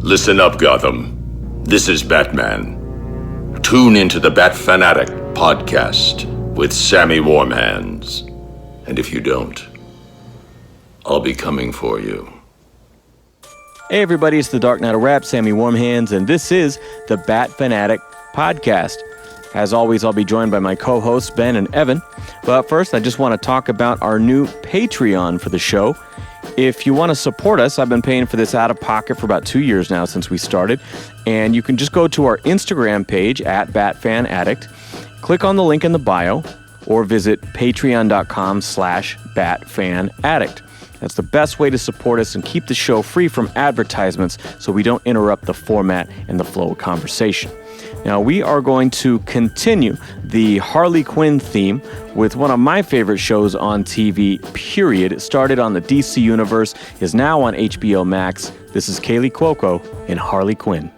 Listen up, Gotham. This is Batman. Tune into the Bat Fan Addict podcast with Sammy Warm Hands. And if you don't, I'll be coming for you. Hey everybody, it's the Dark Knight of Rap, Sammy Warm Hands, and this is the Bat Fan Addict podcast. As always, I'll be joined by my co-hosts, Ben and Evan. But first, I just want to talk about our new Patreon for the show. If you want to support us, I've been paying for this out of pocket for about 2 years now since we started. And you can just go to our Instagram page at Bat Fan Addict, click on the link in the bio, or visit patreon.com/BatFanAddict. That's the best way to support us and keep the show free from advertisements so we don't interrupt the format and the flow of conversation. Now, we are going to continue the Harley Quinn theme with one of my favorite shows on TV, period. It started on the DC Universe, is now on HBO Max. This is Kaley Cuoco in Harley Quinn.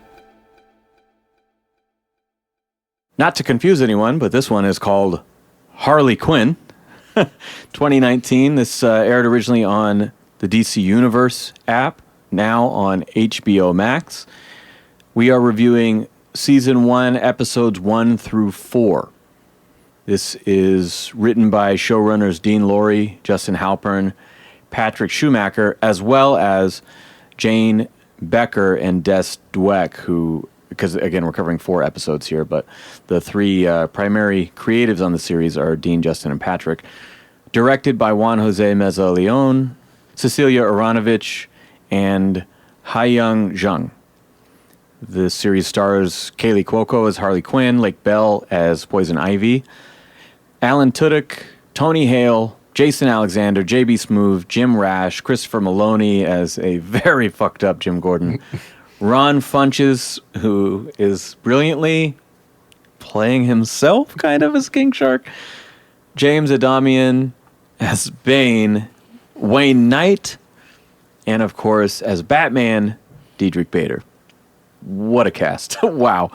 Not to confuse anyone, but this one is called Harley Quinn. 2019. This aired originally on the DC Universe app, now on HBO Max. We are reviewing Season 1, Episodes 1 through 4. This is written by showrunners Dean Lorey, Justin Halpern, Patrick Schumacher, as well as Jane Becker and Des Dweck, who, because again, we're covering 4 episodes here, but the 3 primary creatives on the series are Dean, Justin, and Patrick. Directed by Juan Jose Meza Leon, Cecilia Aronovich, and Haiyang Zhang. The series stars Kaley Cuoco as Harley Quinn, Lake Bell as Poison Ivy, Alan Tudyk, Tony Hale, Jason Alexander, J.B. Smoove, Jim Rash, Christopher Maloney as a very fucked up Jim Gordon, Ron Funches, who is brilliantly playing himself kind of as King Shark, James Adamian as Bane, Wayne Knight, and of course as Batman, Diedrich Bader. What a cast. Wow.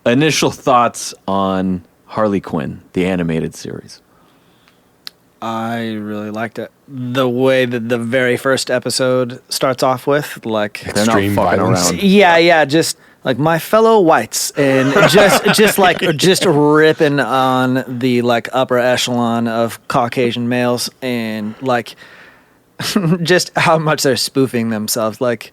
Initial thoughts on Harley Quinn, the animated series. I really liked it. The way that the very first episode starts off with, like, They're not fucking violence. around. yeah, just like my fellow whites, and just ripping on the like upper echelon of Caucasian males, and like just how much they're spoofing themselves, like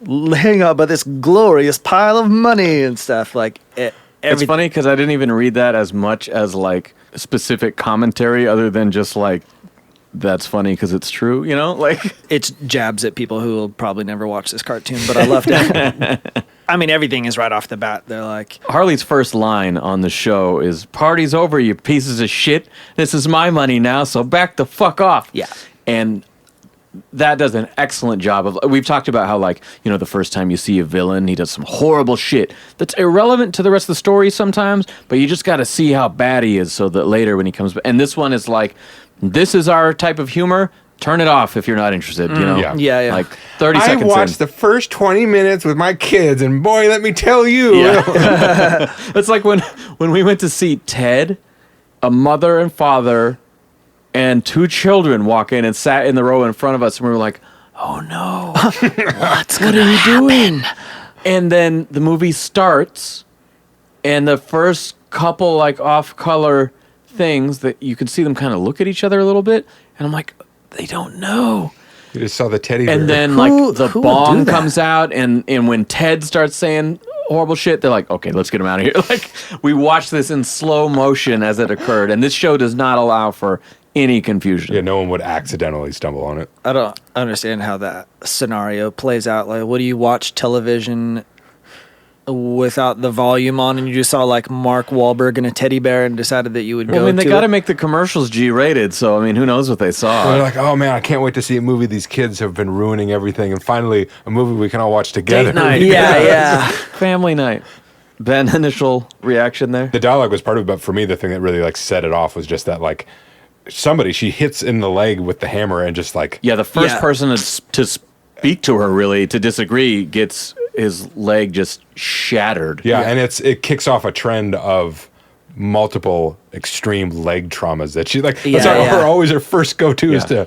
laying up by this glorious pile of money and stuff. Like It's funny because I didn't even read that as much as like specific commentary, other than just like, that's funny because it's true, you know? Like, it's jabs at people who will probably never watch this cartoon, but I loved it. I mean, everything is right off the bat. They're like, Harley's first line on the show is, "Party's over, you pieces of shit. This is my money now, so back the fuck off." Yeah. And that does an excellent job of, we've talked about how, like, you know, the first time you see a villain, he does some horrible shit that's irrelevant to the rest of the story sometimes, but you just got to see how bad he is so that later when he comes back, and this one is like, this is our type of humor. Turn it off if you're not interested, you know? Yeah. Like 30 seconds I watched the first 20 minutes with my kids, and boy, let me tell you. Yeah. It's like when we went to see Ted, a mother and father and 2 children walk in and sat in the row in front of us, and we were like, oh no, what are you doing? And then the movie starts, and the first couple like off-color things that you can see them kind of look at each other a little bit, and I'm like, they don't know. You just saw the teddy bear. And then like the bong comes out, and when Ted starts saying horrible shit, they're like, okay, let's get him out of here. Like, we watched this in slow motion as it occurred, and this show does not allow for any confusion. Yeah, no one would accidentally stumble on it. I don't understand how that scenario plays out. Like, what do you watch television without the volume on, and you just saw like Mark Wahlberg and a teddy bear and decided that you would go to I mean, they got to make the commercials G-rated, so I mean, who knows what they saw. They're like, oh man, I can't wait to see a movie. These kids have been ruining everything, and finally a movie we can all watch together. Date night. Yeah. Family night. Ben, initial reaction there? The dialogue was part of it, but for me, the thing that really like set it off was just that like she hits in the leg with the hammer, and just like, Yeah, the first person to speak to her, really, to disagree, gets his leg just shattered. Yeah, and it kicks off a trend of multiple extreme leg traumas that she like. That's always her first go-to is to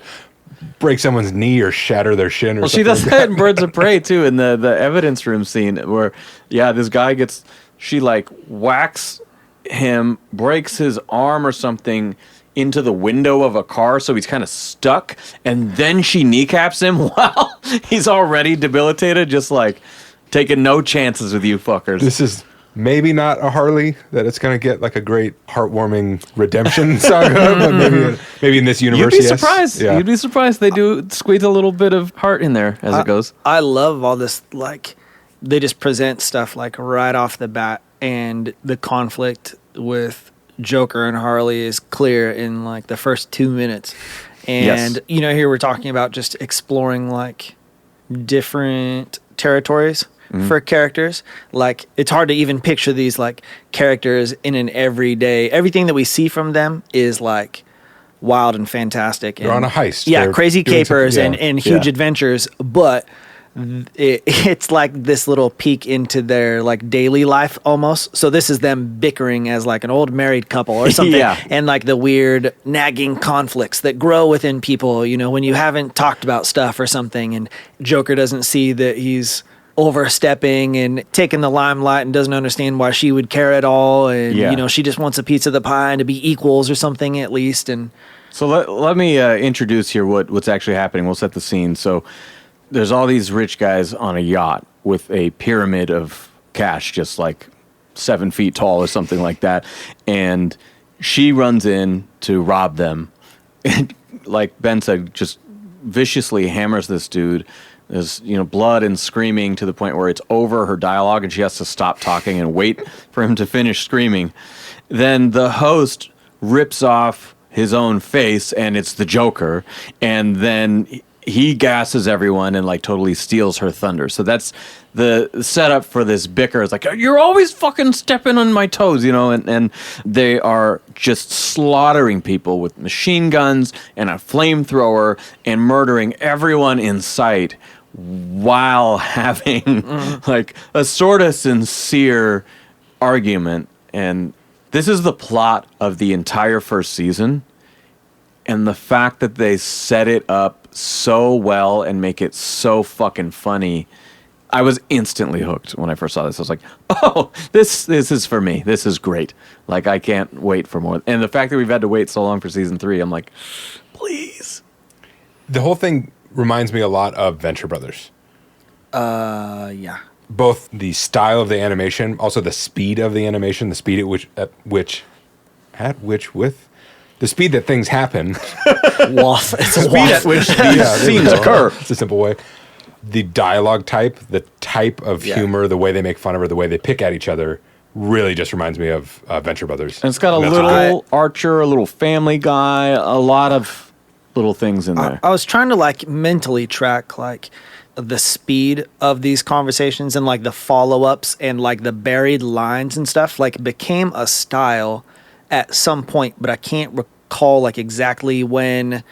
break someone's knee or shatter their shin or Well, something. she does like that in Birds of Prey too, in the evidence room scene where, this guy she like whacks him, breaks his arm or something into the window of a car, so he's kind of stuck, and then she kneecaps him while he's already debilitated, just like taking no chances with you fuckers. This is maybe not a Harley that it's going to get like a great heartwarming redemption saga, but maybe in this universe, You'd be surprised. Yeah. You'd be surprised. They do squeeze a little bit of heart in there as it goes. I love all this, like, they just present stuff like right off the bat, and the conflict with Joker and Harley is clear in like the first 2 minutes. And, here we're talking about just exploring like different territories for characters. Like, it's hard to even picture these like characters in an everyday. Everything that we see from them is like wild and fantastic. They're on a heist. Yeah, They're crazy doing capers something- and huge adventures, but it's like this little peek into their like daily life almost. So this is them bickering as like an old married couple or something. And like the weird nagging conflicts that grow within people, when you haven't talked about stuff or something, and Joker doesn't see that he's overstepping and taking the limelight and doesn't understand why she would care at all, and she just wants a piece of the pie and to be equals or something at least. And so let me introduce here what's actually happening. We'll set the scene. So there's all these rich guys on a yacht with a pyramid of cash, just like 7 feet tall or something like that. And she runs in to rob them. And like Ben said, just viciously hammers this dude. There's, blood and screaming to the point where it's over her dialogue and she has to stop talking and wait for him to finish screaming. Then the host rips off his own face and it's the Joker. And then he gasses everyone and like totally steals her thunder. So that's the setup for this bicker. It's like, you're always fucking stepping on my toes, and they are just slaughtering people with machine guns and a flamethrower and murdering everyone in sight while having like a sort of sincere argument. And this is the plot of the entire first season. And the fact that they set it up so well and make it so fucking funny, I was instantly hooked when I first saw this. I was like, oh, this is for me. This is great. Like, I can't wait for more. And the fact that we've had to wait so long for season 3, I'm like, please. The whole thing reminds me a lot of Venture Brothers. Yeah. Both the style of the animation, also the speed of the animation, the speed at which the speed that things happen. It's a Speed at which these there we scenes go. occur. It's a simple way. The dialogue type, the type of humor, the way they make fun of her, the way they pick at each other, really just reminds me of Venture Brothers. And it's got a That's little Archer, a little Family Guy, a lot of little things in there. I was trying to like mentally track like the speed of these conversations and like the follow-ups and like the buried lines and stuff. Like, it became a style at some point, but I can't recall like exactly when.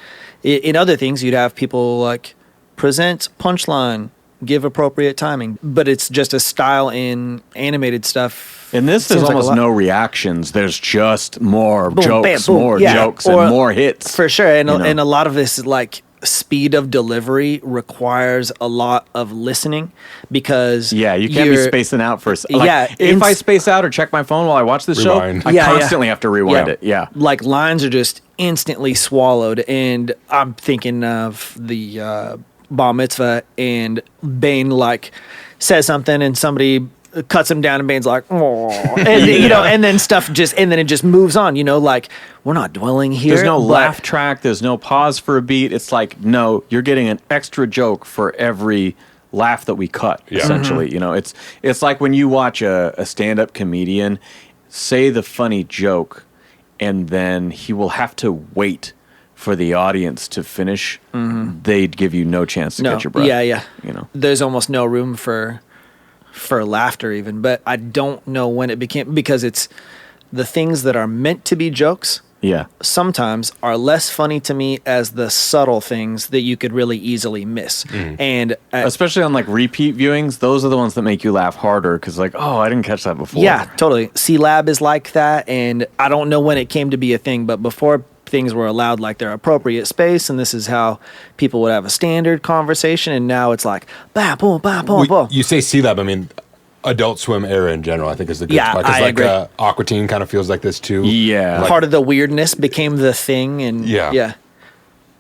In other things, you'd have people like present punchline, give appropriate timing, but it's just a style in animated stuff. In this, there's Seems like a almost lot. no reactions. There's just more Boom, jokes, bam, boom. more Yeah. jokes, Or- and more hits. For sure, and You know. a lot of this is like speed of delivery requires a lot of listening because Yeah, you can't be you're- spacing out for Yeah, if I space out or check my phone while I watch this Rewind. show, I constantly have to rewind it. Yeah. Like, lines are just instantly swallowed, and I'm thinking of the bar mitzvah, and Bane like says something and somebody cuts him down and Bane's like, oh, and and then it just moves on, like, we're not dwelling here. There's no but- laugh track. There's no pause for a beat. It's like, no, you're getting an extra joke for every laugh that we cut, essentially. It's like when you watch a stand-up comedian say the funny joke, and then he will have to wait for the audience to finish. They'd give you no chance to catch your breath. Yeah. There's almost no room for laughter even, but I don't know when it became, because it's the things that are meant to be jokes Yeah. sometimes are less funny to me as the subtle things that you could really easily miss. And Especially on like repeat viewings, those are the ones that make you laugh harder because like, oh, I didn't catch that before. yeah, totally. C-Lab is like that, and I don't know when it came to be a thing, but before things were allowed like their appropriate space, and this is how people would have a standard conversation, and now it's like, bah, boom, bah, boom, boom. You say C-Lab, I mean, Adult Swim era in general, I think is the good spot. I agree. Aqua Teen kind of feels like this too. Yeah. Like, Part of the weirdness became the thing, and yeah.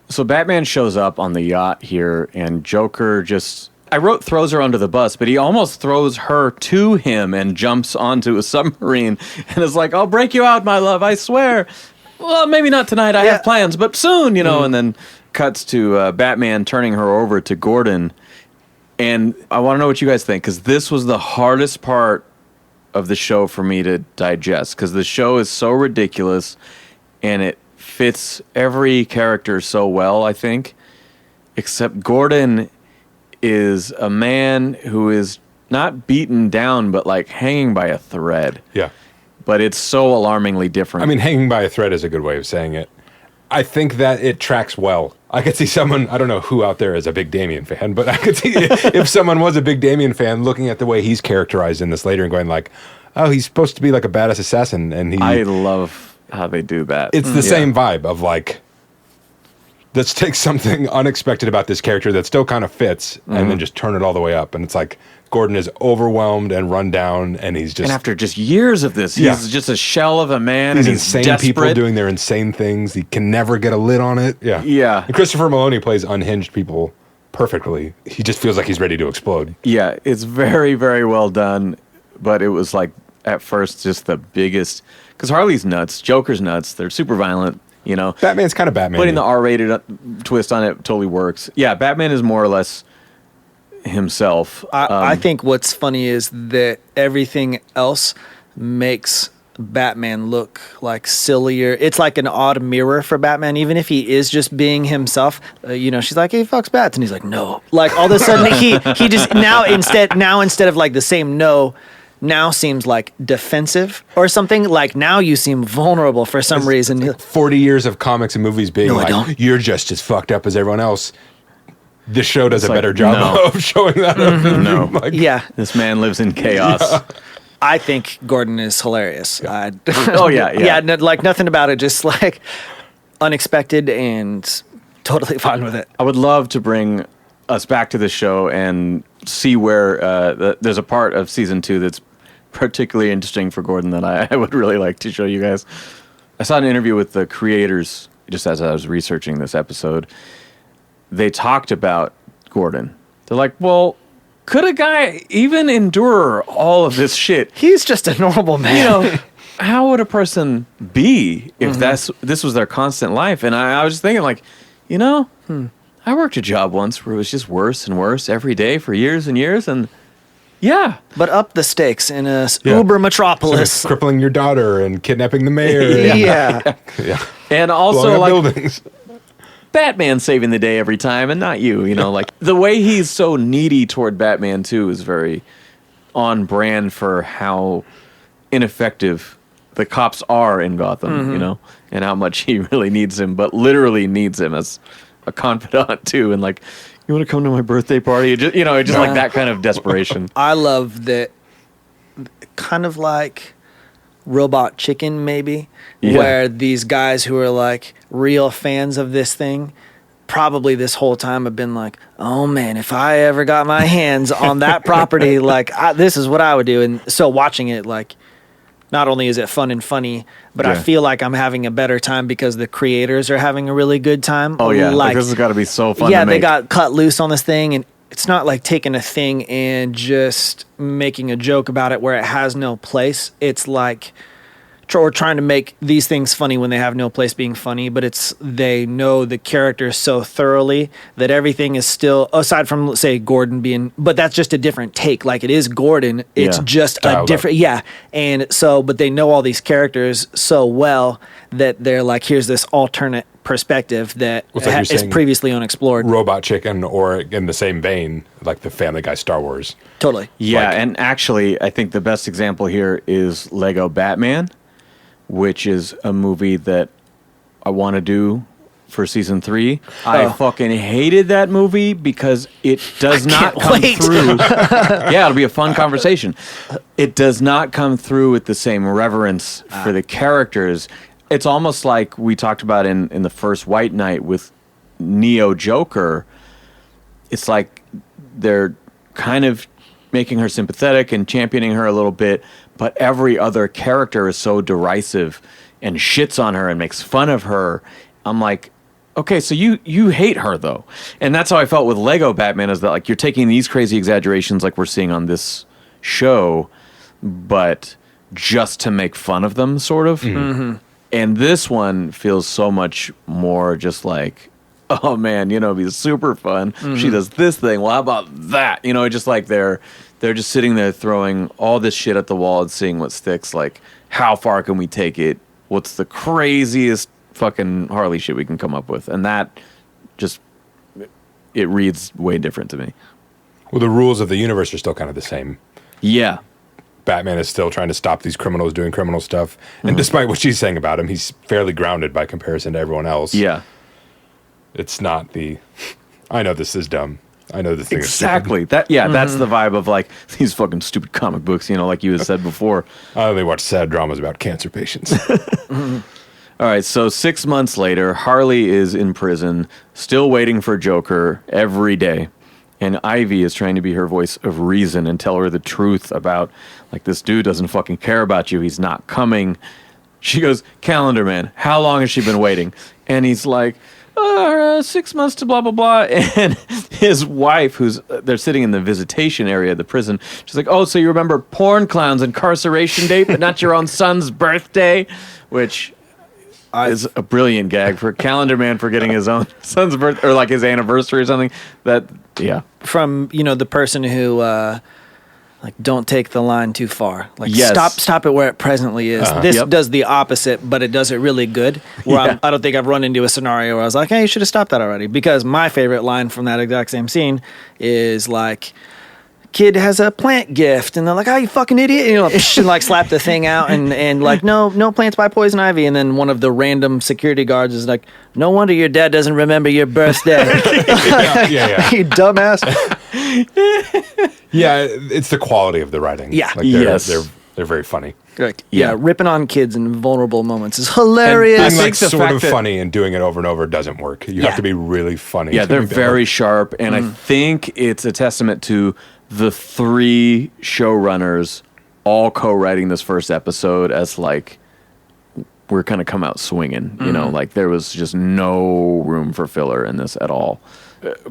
So Batman shows up on the yacht here, and Joker just... I wrote throws her under the bus, but he almost throws her to him and jumps onto a submarine and is like, I'll break you out, my love, I swear. Well, maybe not tonight, I have plans, but soon, and then cuts to Batman turning her over to Gordon. And I want to know what you guys think, because this was the hardest part of the show for me to digest, because the show is so ridiculous, and it fits every character so well, I think, except Gordon is a man who is not beaten down, but like hanging by a thread. Yeah. But it's so alarmingly different. I mean, hanging by a thread is a good way of saying it. I think that it tracks well. I could see someone, I don't know who out there is a big Damian fan, but I could see if someone was a big Damian fan looking at the way he's characterized in this later and going like, oh, he's supposed to be like a badass assassin. And I love how they do that. It's the same vibe of like, let's take something unexpected about this character that still kind of fits and then just turn it all the way up. And it's like Gordon is overwhelmed and run down, and he's just... And after just years of this, he's just a shell of a man. These and he's insane desperate. people doing their insane things. He can never get a lid on it. Yeah. Yeah. And Christopher Maloney plays unhinged people perfectly. He just feels like he's ready to explode. Yeah, it's very, very well done. But it was like, at first, just the biggest... Because Harley's nuts. Joker's nuts. They're super violent. Batman's kind of Batman. Putting the R-rated twist on it totally works. Yeah, Batman is more or less himself. I think what's funny is that everything else makes Batman look like sillier. It's like an odd mirror for Batman, even if he is just being himself. She's like, hey, fucks bats, and he's like, no. Like all of a sudden, he just now instead of like the same no. Now seems like defensive or something. Like now you seem vulnerable for some reason. 40 years of comics and movies being like, you're just as fucked up as everyone else. This show does a better job of showing that. No. This man lives in chaos. Yeah. I think Gordon is hilarious. Yeah. Like nothing about it, just like unexpected and totally fine with it. I would love to bring us back to the show and see where there's a part of season 2 that's particularly interesting for Gordon that I would really like to show you guys. I saw an interview with the creators just as I was researching this episode. They talked about Gordon. They're like, well, could a guy even endure all of this shit? He's just a normal man. How would a person be if this was their constant life? And I was just thinking like, I worked a job once where it was just worse and worse every day for years and years, and but up the stakes in a uber metropolis, so crippling your daughter and kidnapping the mayor. Yeah. And also like buildings. Batman saving the day every time, and not you. Like the way he's so needy toward Batman too is very on brand for how ineffective the cops are in Gotham. And how much he really needs him, but literally needs him as a confidant too, and like, you want to come to my birthday party? Just like that kind of desperation. I love that, kind of like Robot Chicken, maybe, where these guys who are like real fans of this thing, probably this whole time have been like, oh man, if I ever got my hands on that property, like this is what I would do. And so watching it, like, not only is it fun and funny, but I feel like I'm having a better time because the creators are having a really good time. Oh yeah, like this has got to be so fun. Yeah, to make. They got cut loose on this thing, and it's not like taking a thing and just making a joke about it where it has no place. It's like or trying to make these things funny when they have no place being funny, but they know the characters so thoroughly that everything is still, aside from, let's say, Gordon being, but that's just a different take. Like, it is Gordon, it's just a different, and so, but they know all these characters so well that they're like, here's this alternate perspective that is previously unexplored. Robot Chicken, or in the same vein, like the Family Guy Star Wars. Totally. Yeah, and actually, I think the best example here is Lego Batman, which is a movie that I want to do for season 3. I fucking hated that movie because it does not come through. Yeah, it'll be a fun conversation. It does not come through with the same reverence for the characters. It's almost like we talked about in the first White Knight with Neo Joker. It's like they're kind of making her sympathetic and championing her a little bit, but every other character is so derisive and shits on her and makes fun of her. I'm like, okay, so you hate her though. And that's how I felt with Lego Batman, is that like you're taking these crazy exaggerations like we're seeing on this show, but just to make fun of them, sort of. Mm-hmm. And this one feels so much more just like, oh man, it'd be super fun. Mm-hmm. She does this thing. Well, how about that? Just like they're just sitting there throwing all this shit at the wall and seeing what sticks. Like, how far can we take it? What's the craziest fucking Harley shit we can come up with? And that just, it reads way different to me. Well, the rules of the universe are still kind of the same. Yeah. Batman is still trying to stop these criminals doing criminal stuff. And despite what she's saying about him, he's fairly grounded by comparison to everyone else. Yeah. It's not the, I know this is dumb. I know this thing exactly. is stupid. That's the vibe of like these fucking stupid comic books, like you had said before. I only watch sad dramas about cancer patients. All right, so 6 months later, Harley is in prison, still waiting for Joker every day. And Ivy is trying to be her voice of reason and tell her the truth about, like, this dude doesn't fucking care about you. He's not coming. She goes, Calendar Man, how long has she been waiting? And he's like, 6 months to blah, blah, blah. And his wife, they're sitting in the visitation area of the prison. She's like, oh, so you remember Porn Clown's incarceration date, but not your own son's birthday? Which is a brilliant gag for Calendar Man forgetting his own son's birthday, or like his anniversary or something. Yeah. From, the person who, don't take the line too far. Like, yes. stop it where it presently is. This does the opposite, but it does it really good. Where I don't think I've run into a scenario where I was like, hey, you should have stopped that already. Because my favorite line from that exact same scene is like, kid has a plant gift, and they're like, oh, you fucking idiot, and like slap the thing out, and like, no plants by poison ivy. And then one of the random security guards is like, no wonder your dad doesn't remember your birthday. Yeah. You dumbass. Yeah, it's the quality of the writing. Yeah. Like they're very funny. Like, ripping on kids in vulnerable moments is hilarious. And being like sort of funny and doing it over and over doesn't work. You have to be really funny. Yeah, they're very sharp, and I think it's a testament to the 3 showrunners all co-writing this first episode as like, we're going to come out swinging, like there was just no room for filler in this at all.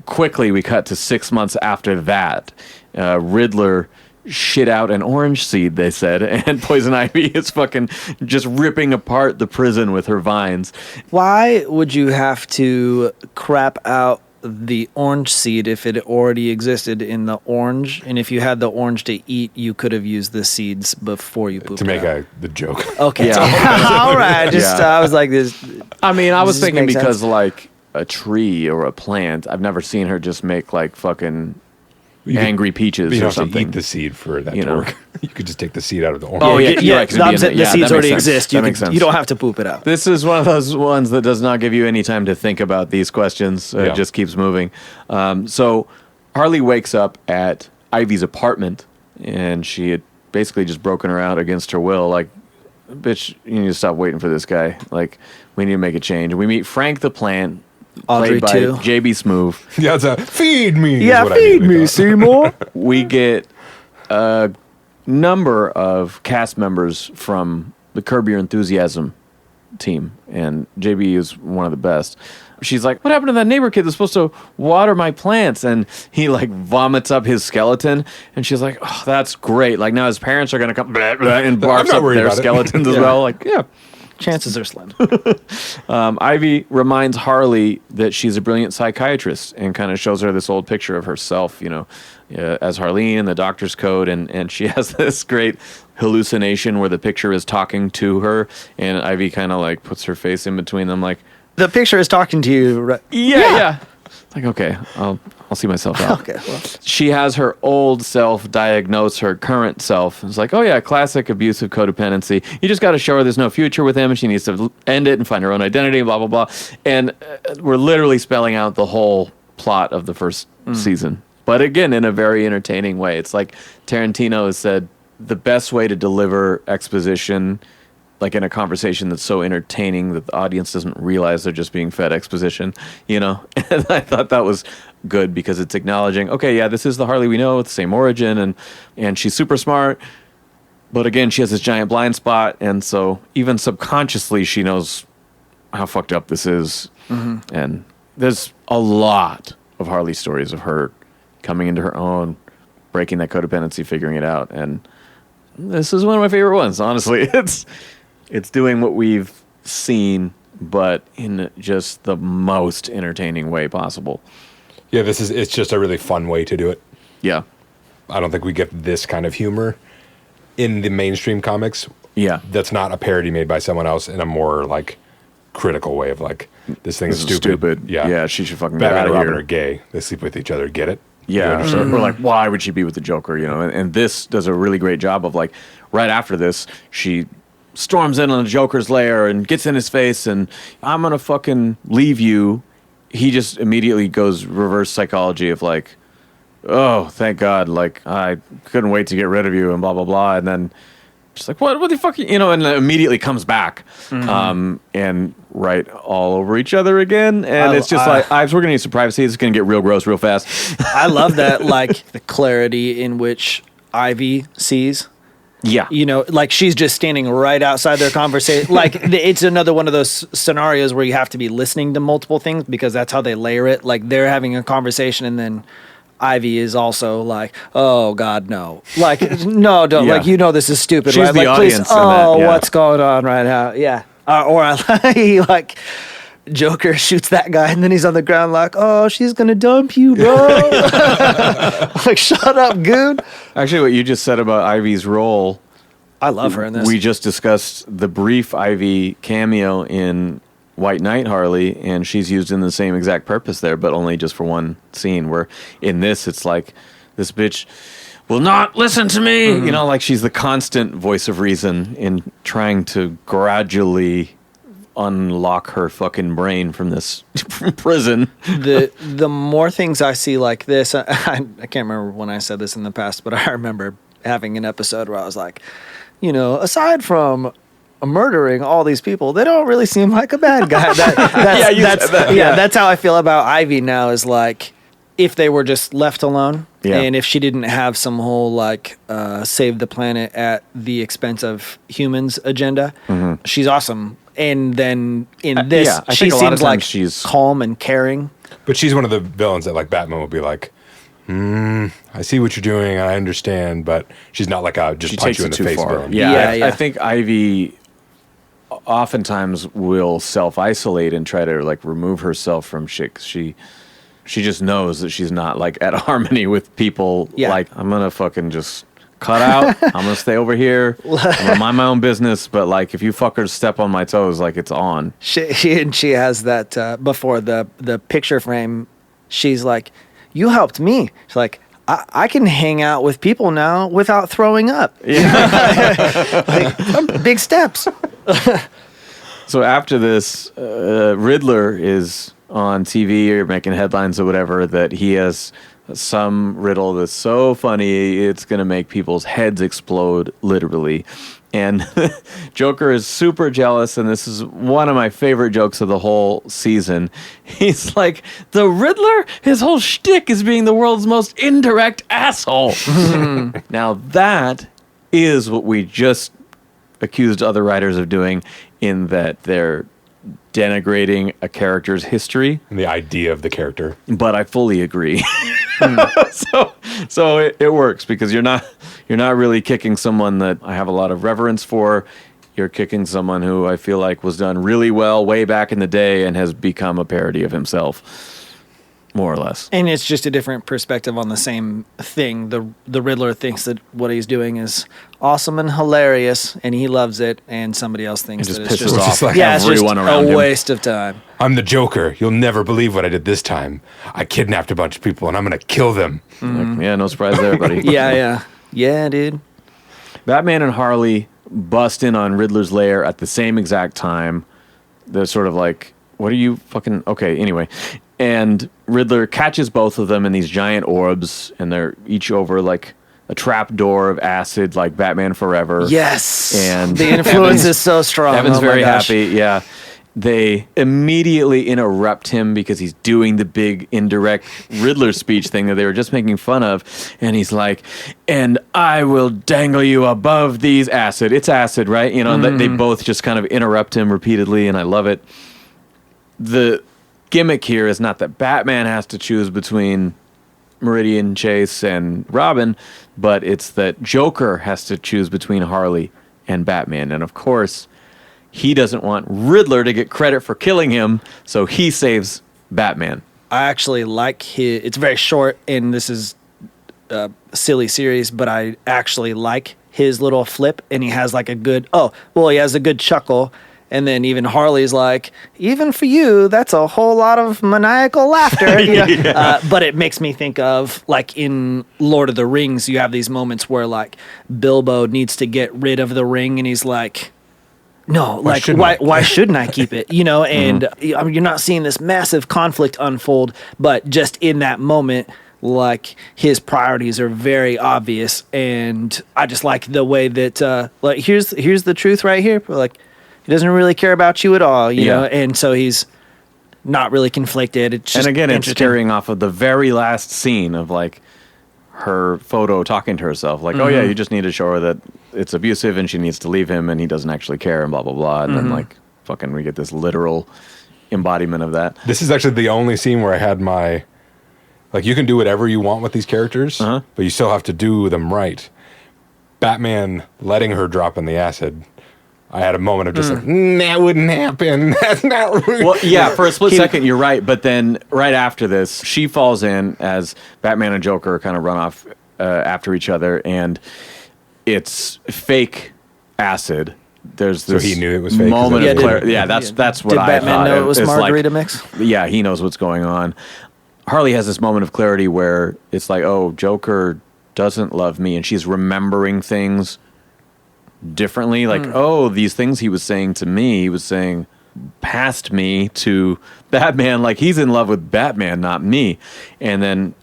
Quickly, we cut to 6 months after that. Riddler shit out an orange seed, they said, and Poison Ivy is fucking just ripping apart the prison with her vines. Why would you have to crap out the orange seed if it already existed in the orange? And if you had the orange to eat, you could have used the seeds before you pooped to make out. the joke. Okay. All right. I was like this. I mean, I was thinking because like a tree or a plant, I've never seen her just make like fucking angry peaches or something. To eat the seed for that to work. You could just take the seed out of the orange. Oh yeah. The seeds already exist. You don't have to poop it out. This is one of those ones that does not give you any time to think about these questions. It just keeps moving. So Harley wakes up at Ivy's apartment, and she had basically just broken her out against her will. Like, bitch, you need to stop waiting for this guy. Like, we need to make a change. We meet Frank the Plant, Audrey played by too. JB Smoove. Yeah, it's a feed me. Yeah, feed me, Seymour. We get a number of cast members from the Curb Your Enthusiasm team, and JB is one of the best. She's like, what happened to that neighbor kid that's supposed to water my plants? And he like vomits up his skeleton, and she's like, oh, that's great. Like, now his parents are going to come blah, blah, and barfs up their skeletons as well. Like, yeah. Chances are slim. Ivy reminds Harley that she's a brilliant psychiatrist and kind of shows her this old picture of herself, as Harleen in the doctor's coat. And she has this great hallucination where the picture is talking to her, and Ivy kind of like puts her face in between them like, the picture is talking to you, right? Yeah. Like, okay, I'll see myself out. Okay, well. She has her old self diagnose her current self. It's like, oh yeah, classic abusive codependency. You just got to show her there's no future with him, and she needs to end it and find her own identity, blah, blah, blah. And we're literally spelling out the whole plot of the first season. But again, in a very entertaining way. It's like Tarantino has said, the best way to deliver exposition like in a conversation that's so entertaining that the audience doesn't realize they're just being fed exposition, you know? And I thought that was good because it's acknowledging, okay, yeah, this is the Harley we know with the same origin, and she's super smart, but again, she has this giant blind spot, and so even subconsciously she knows how fucked up this is. Mm-hmm. And there's a lot of Harley stories of her coming into her own, breaking that codependency, figuring it out, and this is one of my favorite ones, honestly. It's doing what we've seen, but in just the most entertaining way possible. Yeah, it's just a really fun way to do it. Yeah. I don't think we get this kind of humor in the mainstream comics. Yeah. That's not a parody made by someone else in a more, like, critical way of, like, this thing is stupid. Yeah. Yeah, she should fucking Batman get out and of Robin here. are gay. They sleep with each other. Get it? Yeah. Or like, why would she be with the Joker, you know? And this does a really great job of, like, right after this, she storms in on the Joker's lair and gets in his face and, I'm going to fucking leave you. He just immediately goes reverse psychology of like, oh, thank God, like, I couldn't wait to get rid of you and blah, blah, blah. And then just like, what the fuck, you know, and then immediately comes back and right all over each other again. And it's just like, we're going to need some privacy. It's going to get real gross real fast. I love that, like, the clarity in which Ivy sees. Yeah. You know, like she's just standing right outside their conversation. Like it's another one of those scenarios where you have to be listening to multiple things because that's how they layer it. Like they're having a conversation and then Ivy is also like, oh God, no. Like, no, don't. Yeah. Like, you know this is stupid, She's right? the Like, audience please, in that, yeah. What's going on right now? Yeah. Like Joker shoots that guy and then he's on the ground like, oh, she's going to dump you, bro. Like, shut up, goon. Actually, what you just said about Ivy's role, I love her in this. we just discussed the brief Ivy cameo in White Knight Harley, and she's used in the same exact purpose there, but only just for one scene, where in this, it's like, this bitch will not listen to me. You know, like she's the constant voice of reason in trying to gradually unlock her fucking brain from this prison. The more things I see like this, I can't remember when I said this in the past, but I remember having an episode where I was like, you know, aside from murdering all these people, they don't really seem like a bad guy. That's how I feel about Ivy now, is like, if they were just left alone, and if she didn't have some whole like save the planet at the expense of humans agenda, she's awesome. And then in this, she seems like she's calm and caring. But she's one of the villains that like Batman would be like, I see what you're doing, I understand, but she's not like a just punch you in the face villain. I think Ivy oftentimes will self-isolate and try to like remove herself from shit. 'Cause she just knows that she's not like at harmony with people. Like, I'm gonna fucking just cut out. I'm gonna stay over here. I'm gonna mind my own business. But like, if you fuckers step on my toes, like it's on. She has that before the picture frame. She's like, you helped me. She's like, I can hang out with people now without throwing up. Like, big steps. So after this, Riddler is on TV or making headlines or whatever that he has some riddle that's so funny it's going to make people's heads explode, literally. And Joker is super jealous, and this is one of my favorite jokes of the whole season. He's like, the Riddler, his whole shtick is being the world's most indirect asshole. Now that is what we just accused other writers of doing, in that they're denigrating a character's history. And the idea of the character. But I fully agree. So it works, because you're not really kicking someone that I have a lot of reverence for. You're kicking someone who I feel like was done really well way back in the day and has become a parody of himself, more or less. And it's just a different perspective on the same thing. The Riddler thinks that what he's doing is awesome and hilarious, and he loves it, and somebody else thinks that it's just off like everyone around him. A waste of time. I'm the Joker. You'll never believe what I did this time. I kidnapped a bunch of people, and I'm going to kill them. Like, yeah, no surprise there, buddy. Yeah, dude. Batman and Harley bust in on Riddler's lair at the same exact time. They're sort of like, what are you fucking... Okay, anyway. And Riddler catches both of them in these giant orbs, and they're each over like a trap door of acid like Batman Forever. Yes. And the influence is so strong. Evan's Oh my very gosh. happy. Yeah. They immediately interrupt him because he's doing the big indirect Riddler speech thing that they were just making fun of. And he's like, and I will dangle you above these acid. It's acid, right? You know, they both just kind of interrupt him repeatedly, and I love it. The gimmick here is not that Batman has to choose between Meridian Chase and Robin, but it's that Joker has to choose between Harley and Batman. And of course, he doesn't want Riddler to get credit for killing him, so he saves Batman. I actually like his. It's very short, and this is a silly series, but I actually like his little flip, and he has like a good. He has a good chuckle, and then even Harley's like, even for you, that's a whole lot of maniacal laughter. You know? Yeah. But it makes me think of like in Lord of the Rings, you have these moments where like Bilbo needs to get rid of the ring, and he's like. No, why shouldn't I keep it? You know, and I mean, you're not seeing this massive conflict unfold, but just in that moment, like his priorities are very obvious, and I just like the way that like here's the truth right here. Like he doesn't really care about you at all, you know, and so he's not really conflicted. It's just and again, it's carrying off of the very last scene of like her photo talking to herself, like, oh yeah, you just need to show her that it's abusive and she needs to leave him and he doesn't actually care and blah blah blah, and then like fucking we get this literal embodiment of that. This is actually the only scene where I had my like, you can do whatever you want with these characters, but you still have to do them right. Batman letting her drop in the acid, I had a moment of just like, that wouldn't happen. That's not real. Well, yeah, for a split second, you're right. But then right after this, she falls in as Batman and Joker kind of run off after each other. And it's fake acid. There's this he knew it was fake. moment of clarity. Yeah, that's what Did I Batman thought. know it was It's margarita like, mix? Yeah, he knows what's going on. Harley has this moment of clarity where it's like, oh, Joker doesn't love me. And she's remembering things differently, like these things he was saying to me, he was saying past me to Batman, like he's in love with Batman, not me. And then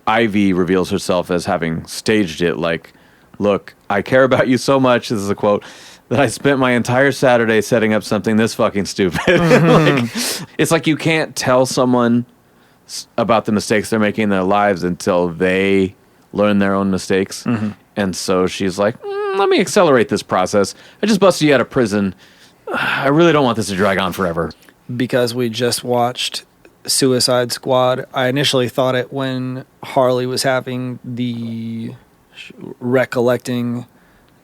Ivy reveals herself as having staged it, like, look, I care about you so much, this is a quote, that I spent my entire Saturday setting up something this fucking stupid. Like, it's like you can't tell someone about the mistakes they're making in their lives until they learn their own mistakes. And so she's like, let me accelerate this process. I just busted you out of prison. I really don't want this to drag on forever. Because we just watched Suicide Squad, I initially thought it when Harley was having the recollecting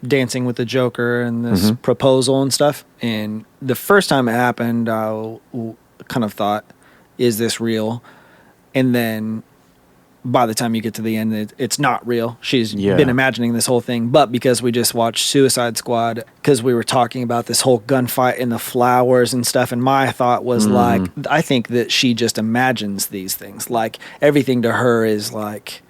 dancing with the Joker and this proposal and stuff. And the first time it happened, I kind of thought, is this real? And then by the time you get to the end, it's not real. She's been imagining this whole thing. But because we just watched Suicide Squad, because we were talking about this whole gunfight in the flowers and stuff, and my thought was like, I think that she just imagines these things. Like, everything to her is like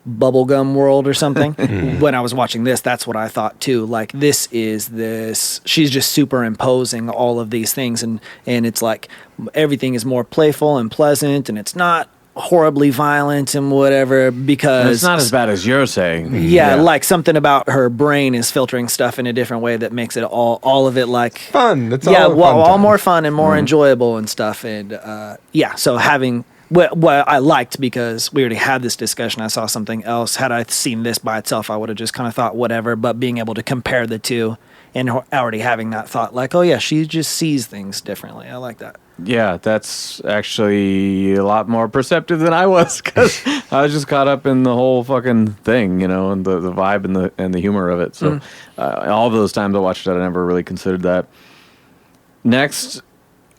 bubblegum world or something. When I was watching this, that's what I thought too. Like, this is this, she's just superimposing all of these things, and it's like everything is more playful and pleasant, and it's not horribly violent and whatever, because And it's not as bad as you're saying. yeah, like something about her brain is filtering stuff in a different way that makes it all of it like fun. It's all more fun and more enjoyable and stuff. And so having what I liked, because we already had this discussion, I saw something else. Had I seen this by itself, I would have just kind of thought whatever, but being able to compare the two and already having that thought like, oh yeah, she just sees things differently. I like that. Yeah, that's actually a lot more perceptive than I was, because I was just caught up in the whole fucking thing, you know, and the vibe and the humor of it. So all of those times I watched it, I never really considered that. Next,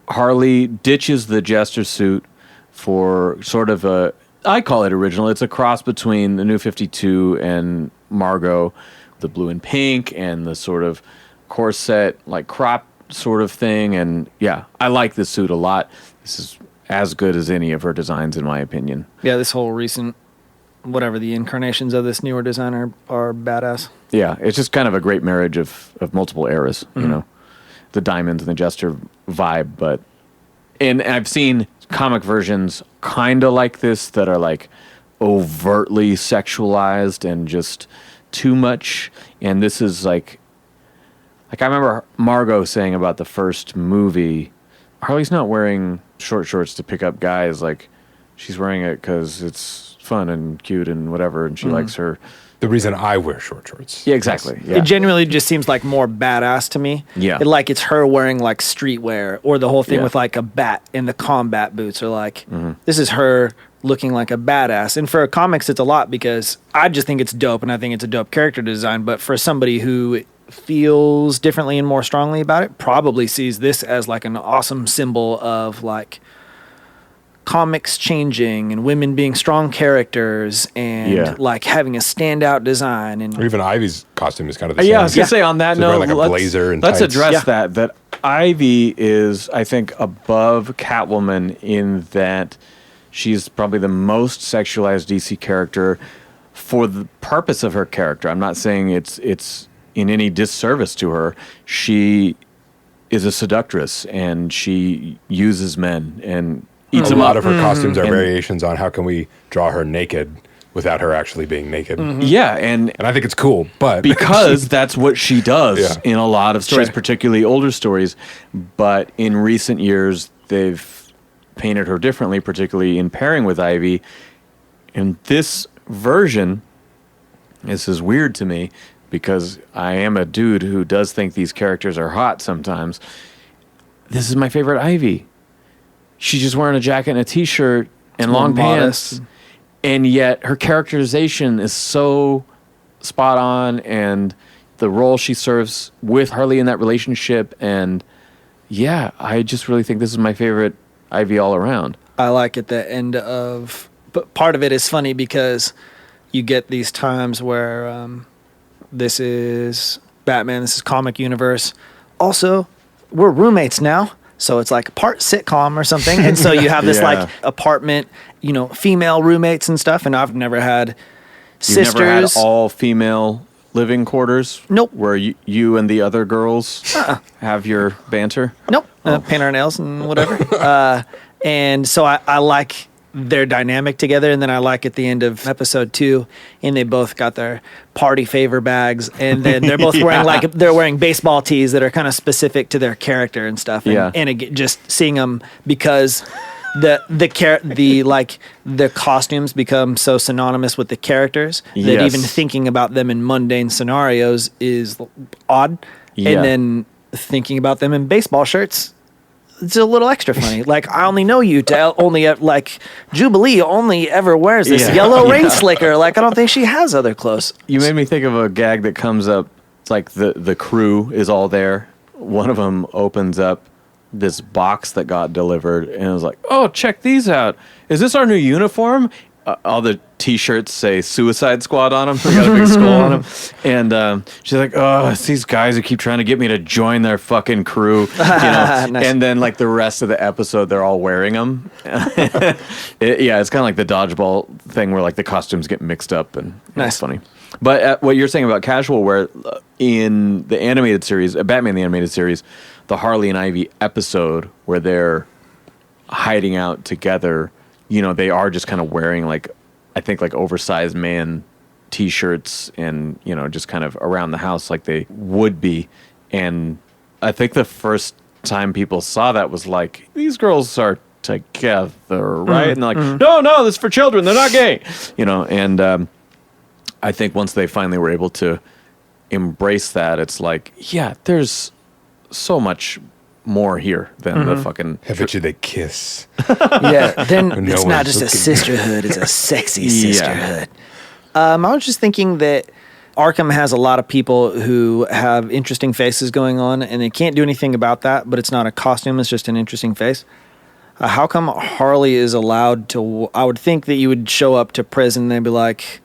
Harley ditches the Jester suit for sort of a, I call it original. It's a cross between the New 52 and Margot, the blue and pink and the sort of corset, like crop sort of thing. And yeah, I like this suit a lot. This is as good as any of her designs, in my opinion. Yeah, this whole recent, whatever the incarnations of this newer designer are badass. Yeah, it's just kind of a great marriage of multiple eras, you know, the diamonds and the Jester vibe. And I've seen comic versions kind of like this that are like overtly sexualized and just too much. And this is like I remember Margot saying about the first movie, Harley's not wearing short shorts to pick up guys. Like, she's wearing it because it's fun and cute and whatever, and she likes her. The reason I wear short shorts. Yeah, exactly. Yeah. It genuinely just seems like more badass to me. Yeah. Like it's her wearing like streetwear, or the whole thing Yeah. with like a bat and the combat boots, or like this is her looking like a badass. And for comics, it's a lot because I just think it's dope, and I think it's a dope character design. But for somebody who feels differently and more strongly about it, probably sees this as like an awesome symbol of like comics changing and women being strong characters and like having a standout design. And Or even Ivy's costume is kind of the same. Yeah, I was going to say on that She's note, wearing like a blazer and let's tights. address that Ivy is, I think, above Catwoman in that she's probably the most sexualized DC character for the purpose of her character. I'm not saying it's in any disservice to her. She is a seductress, and she uses men and eats A them lot up. of her costumes are variations on how can we draw her naked without her actually being naked. Yeah, and And I think it's cool, but because that's what she does Yeah. in a lot of stories, Sure. particularly older stories. But in recent years, they've painted her differently, particularly in pairing with Ivy. And this version, this is weird to me because I am a dude who does think these characters are hot sometimes. This is my favorite Ivy. She's just wearing a jacket and a t-shirt and more long modest. pants. And yet her characterization is so spot on, and the role she serves with Harley in that relationship. And yeah, I just really think this is my favorite Ivy all around. I like at the end of, but part of it is funny because you get these times where this is Batman, this is comic universe. Also, we're roommates now. So it's like part sitcom or something. And so you have this Yeah. like apartment, female roommates and stuff. And I've never had You've sisters. never had all female living quarters? Nope. Where you and the other girls have your banter? Nope. Paint our nails and whatever. And so I like their dynamic together. And then I like at the end of episode 2, and they both got their party favor bags. And then they're both wearing they're wearing baseball tees that are kind of specific to their character and stuff. And, Yeah. and again, just seeing them because the costumes become so synonymous with the characters that Yes. even thinking about them in mundane scenarios is odd. Yeah. And then thinking about them in baseball shirts, it's a little extra funny. Like, I only know you to only, like, Jubilee only ever wears this Yeah. yellow rain slicker. Like, I don't think she has other clothes. You made me think of a gag that comes up. It's like the crew is all there. One of them opens up this box that got delivered and was like, "Oh, check these out. Is this our new uniform?" All the T-shirts say Suicide Squad on them. They got a big skull on them. And she's like, "Oh, it's these guys who keep trying to get me to join their fucking crew." Nice. And then like the rest of the episode, they're all wearing them. It's kind of like the dodgeball thing where like the costumes get mixed up, and Nice. it's funny. But what you're saying about casual wear in the animated series, Batman the Animated Series, the Harley and Ivy episode where they're hiding out together, they are just kind of wearing like oversized man T-shirts and, just kind of around the house like they would be. And I think the first time people saw that was like, these girls are together, right? And they're like, no, this is for children. They're not gay, and I think once they finally were able to embrace that, it's like, yeah, there's so much more here than the fucking... I bet you they kiss. Yeah, then No it's not one's just a looking. sisterhood, it's a sexy Yeah. sisterhood. I was just thinking that Arkham has a lot of people who have interesting faces going on, and they can't do anything about that, but it's not a costume, it's just an interesting face. How come Harley is allowed to... I would think that you would show up to prison and they'd be like,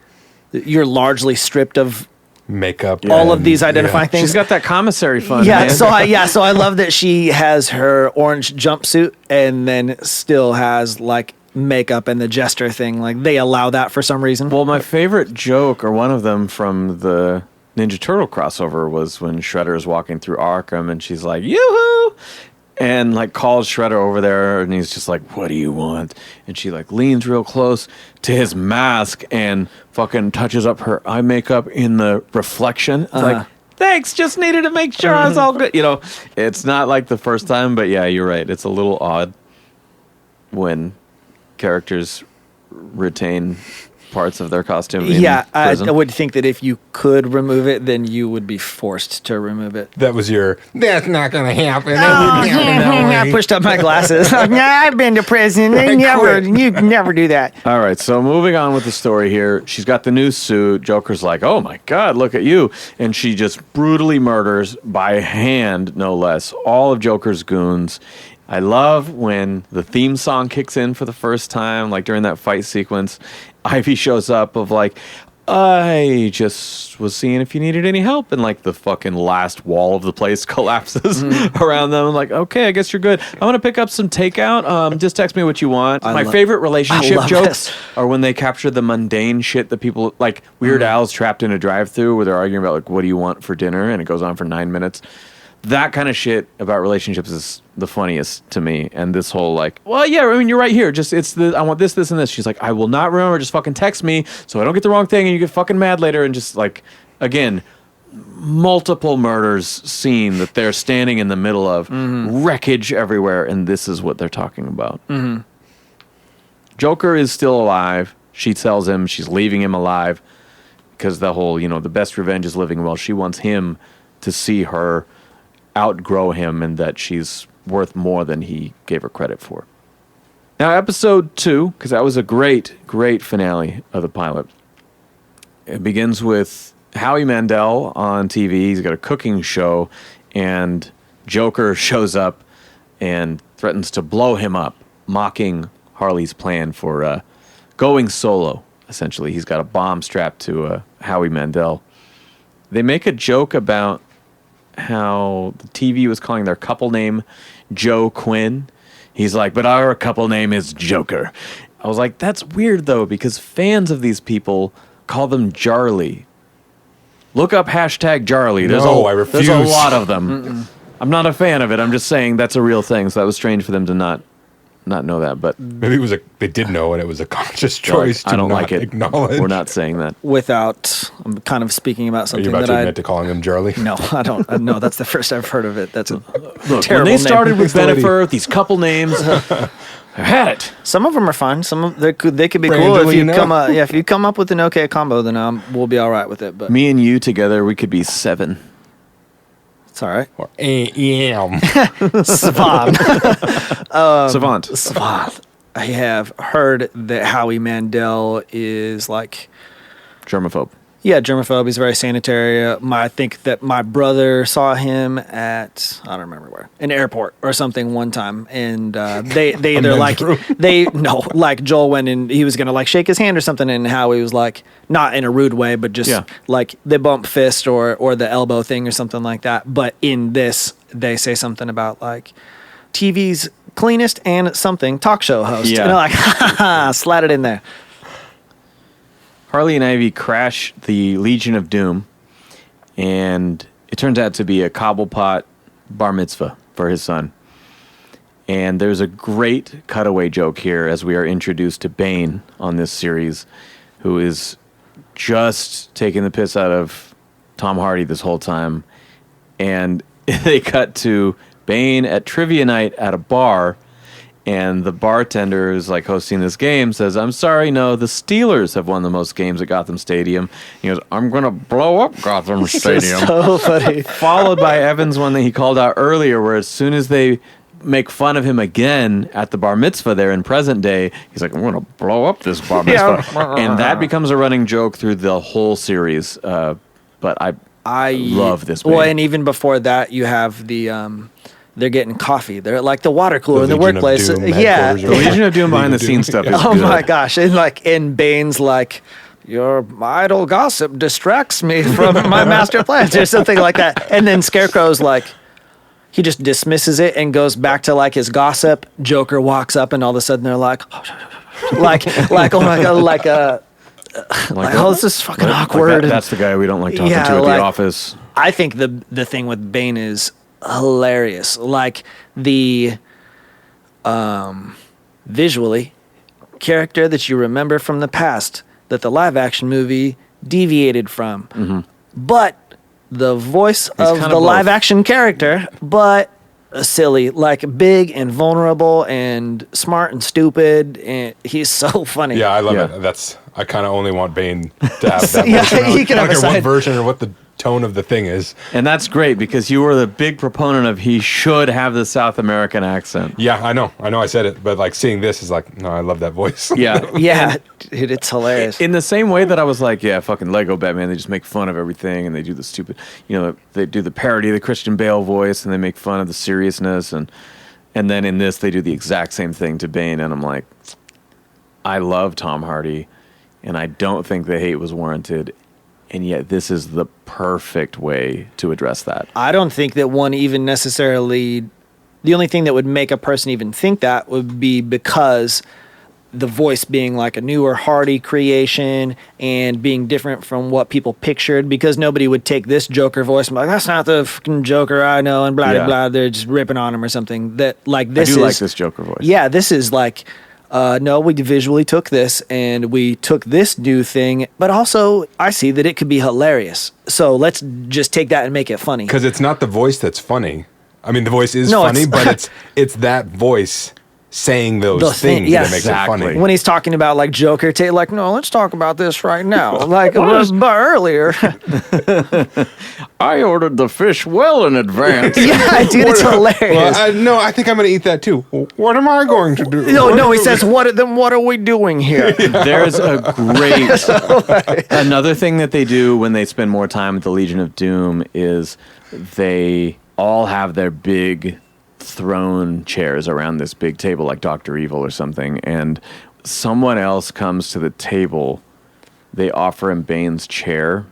you're largely stripped of Makeup. all of and- these identifying things. She's got that commissary fund, Yeah, man. so I love that she has her orange jumpsuit and then still has like makeup and the Jester thing. Like they allow that for some reason. Well, my favorite joke, or one of them from the Ninja Turtle crossover, was when Shredder is walking through Arkham and she's like, yoo-hoo! and like calls Shredder over there, and he's just like, "What do you want?" And she like leans real close to his mask and fucking touches up her eye makeup in the reflection. It's like, thanks, just needed to make sure I was all good. You know, it's not like the first time, but yeah, you're right. It's a little odd when characters retain parts of their costume. I would think that if you could remove it, then you would be forced to remove it. That was that's not going to happen. I pushed up my glasses. I've been to prison. You never do that. All right, so moving on with the story here. She's got the new suit. Joker's like, oh my God, look at you. And she just brutally murders, by hand no less, all of Joker's goons. I love when the theme song kicks in for the first time, like during that fight sequence. Ivy shows up of like, I just was seeing if you needed any help. And like the fucking last wall of the place collapses around them. I'm like, okay, I guess you're good. I want to pick up some takeout. Just text me what you want. My favorite relationship jokes are when they capture the mundane shit that people, like Weird Al's trapped in a drive-thru where they're arguing about like, what do you want for dinner? And it goes on for 9 minutes. That kind of shit about relationships is the funniest to me. And this whole like, well, yeah, I mean, you're right here. Just I want this, and this. She's like, I will not remember. Just fucking text me so I don't get the wrong thing and you get fucking mad later. And just like, again, multiple murders scene that they're standing in the middle of, wreckage everywhere, and this is what they're talking about. Joker is still alive. She tells him she's leaving him alive because the whole, the best revenge is living well. She wants him to see her outgrow him and that she's worth more than he gave her credit for. Now, episode 2, because that was a great, great finale of the pilot. It begins with Howie Mandel on TV. He's got a cooking show, and Joker shows up and threatens to blow him up, mocking Harley's plan for going solo, essentially. He's got a bomb strapped to Howie Mandel. They make a joke about how the TV was calling their couple name Joe Quinn. He's like, but our couple name is Joker. I was like, that's weird, though, because fans of these people call them Jarly. Look up hashtag Jarly. I refuse. There's a lot of them. I'm not a fan of it. I'm just saying that's a real thing, so that was strange for them to not know that. But maybe they did know, and it was a conscious choice to not acknowledge. We're not saying that. I'm kind of speaking about something that Are you about to admit to calling him Jarly? No, I don't. No, that's the first I've heard of it. That's a Look, terrible when they started name. with Bennifer, these couple names, I've had it. Some of them are fine. Some of they could be cool if you if you come up with an okay combo, then we'll be all right with it. But me and you together, we could be 7. It's all right. Or A.M. Savant. I have heard that Howie Mandel is like germaphobe. Yeah, germaphobe. He's very sanitary. I think that my brother saw him at, I don't remember where, an airport or something one time. And they either like, like Joel went and he was going to like shake his hand or something. And Howie was like, not in a rude way, but just like they bump fist or the elbow thing or something like that. But in this, they say something about like TV's cleanest and something talk show host. Yeah. And they're like, slide it in there. Harley and Ivy crash the Legion of Doom, and it turns out to be a Cobblepot bar mitzvah for his son. And there's a great cutaway joke here as we are introduced to Bane on this series, who is just taking the piss out of Tom Hardy this whole time. And they cut to Bane at trivia night at a bar, and the bartender who's like hosting this game says, I'm sorry, no, the Steelers have won the most games at Gotham Stadium. He goes, I'm going to blow up Gotham Stadium. So funny. Followed by Evan's one that he called out earlier, where as soon as they make fun of him again at the bar mitzvah there in present day, he's like, I'm going to blow up this bar mitzvah. And that becomes a running joke through the whole series. But I love this Bane. Well, and even before that, you have the... they're getting coffee. They're at like the water cooler in the workplace. The Legion of Doom behind the scenes stuff is oh good. my gosh. And like in Bane's like, your idle gossip distracts me from my master plans or something like that. And then Scarecrow's like, he just dismisses it and goes back to like his gossip. Joker walks up and all of a sudden they're like, like oh my God, oh, this is fucking awkward. That's the guy we don't like talking to at the office. I think the thing with Bane is hilarious. Like the visually character that you remember from the past that the live action movie deviated from. But the voice of the live action character, but silly, like big and vulnerable and smart and stupid, and he's so funny. Yeah, I love it. I kind of only want Bane to have that. Yeah, version. he can I have don't a care what side. version or what the tone of the thing is. And that's great because you were the big proponent of he should have the South American accent. Yeah, I know I said it, but like seeing this is like, no, I love that voice. Yeah. Yeah, dude, it's hilarious. In the same way that I was like, yeah, fucking Lego Batman, they just make fun of everything and they do the stupid, they do the parody of the Christian Bale voice and they make fun of the seriousness. And then in this, they do the exact same thing to Bane. And I'm like, I love Tom Hardy and I don't think the hate was warranted. And yet this is the perfect way to address that. I don't think that one even necessarily... The only thing that would make a person even think that would be because the voice being like a newer Hardy creation and being different from what people pictured, because nobody would take this Joker voice and be like, that's not the fucking Joker I know, and blah, blah, blah. They're just ripping on him or something. That like this I do like this Joker voice. Yeah, this is like... no, we visually took this and we took this new thing, but also I see that it could be hilarious. So let's just take that and make it funny. Because it's not the voice that's funny. I mean, the voice is No, funny, it's- but it's that voice saying those things yeah, that makes it funny. When he's talking about like Joker, like, no, let's talk about this right now. Like it was earlier. I ordered the fish well in advance. Yeah, dude, it's hilarious. Well, I think I'm going to eat that too. What am I going to do? No, he says, what are we doing here? There's a great... Another thing that they do when they spend more time at the Legion of Doom is they all have their big throne chairs around this big table like Dr. Evil or something, and someone else comes to the table. They offer him Bane's chair,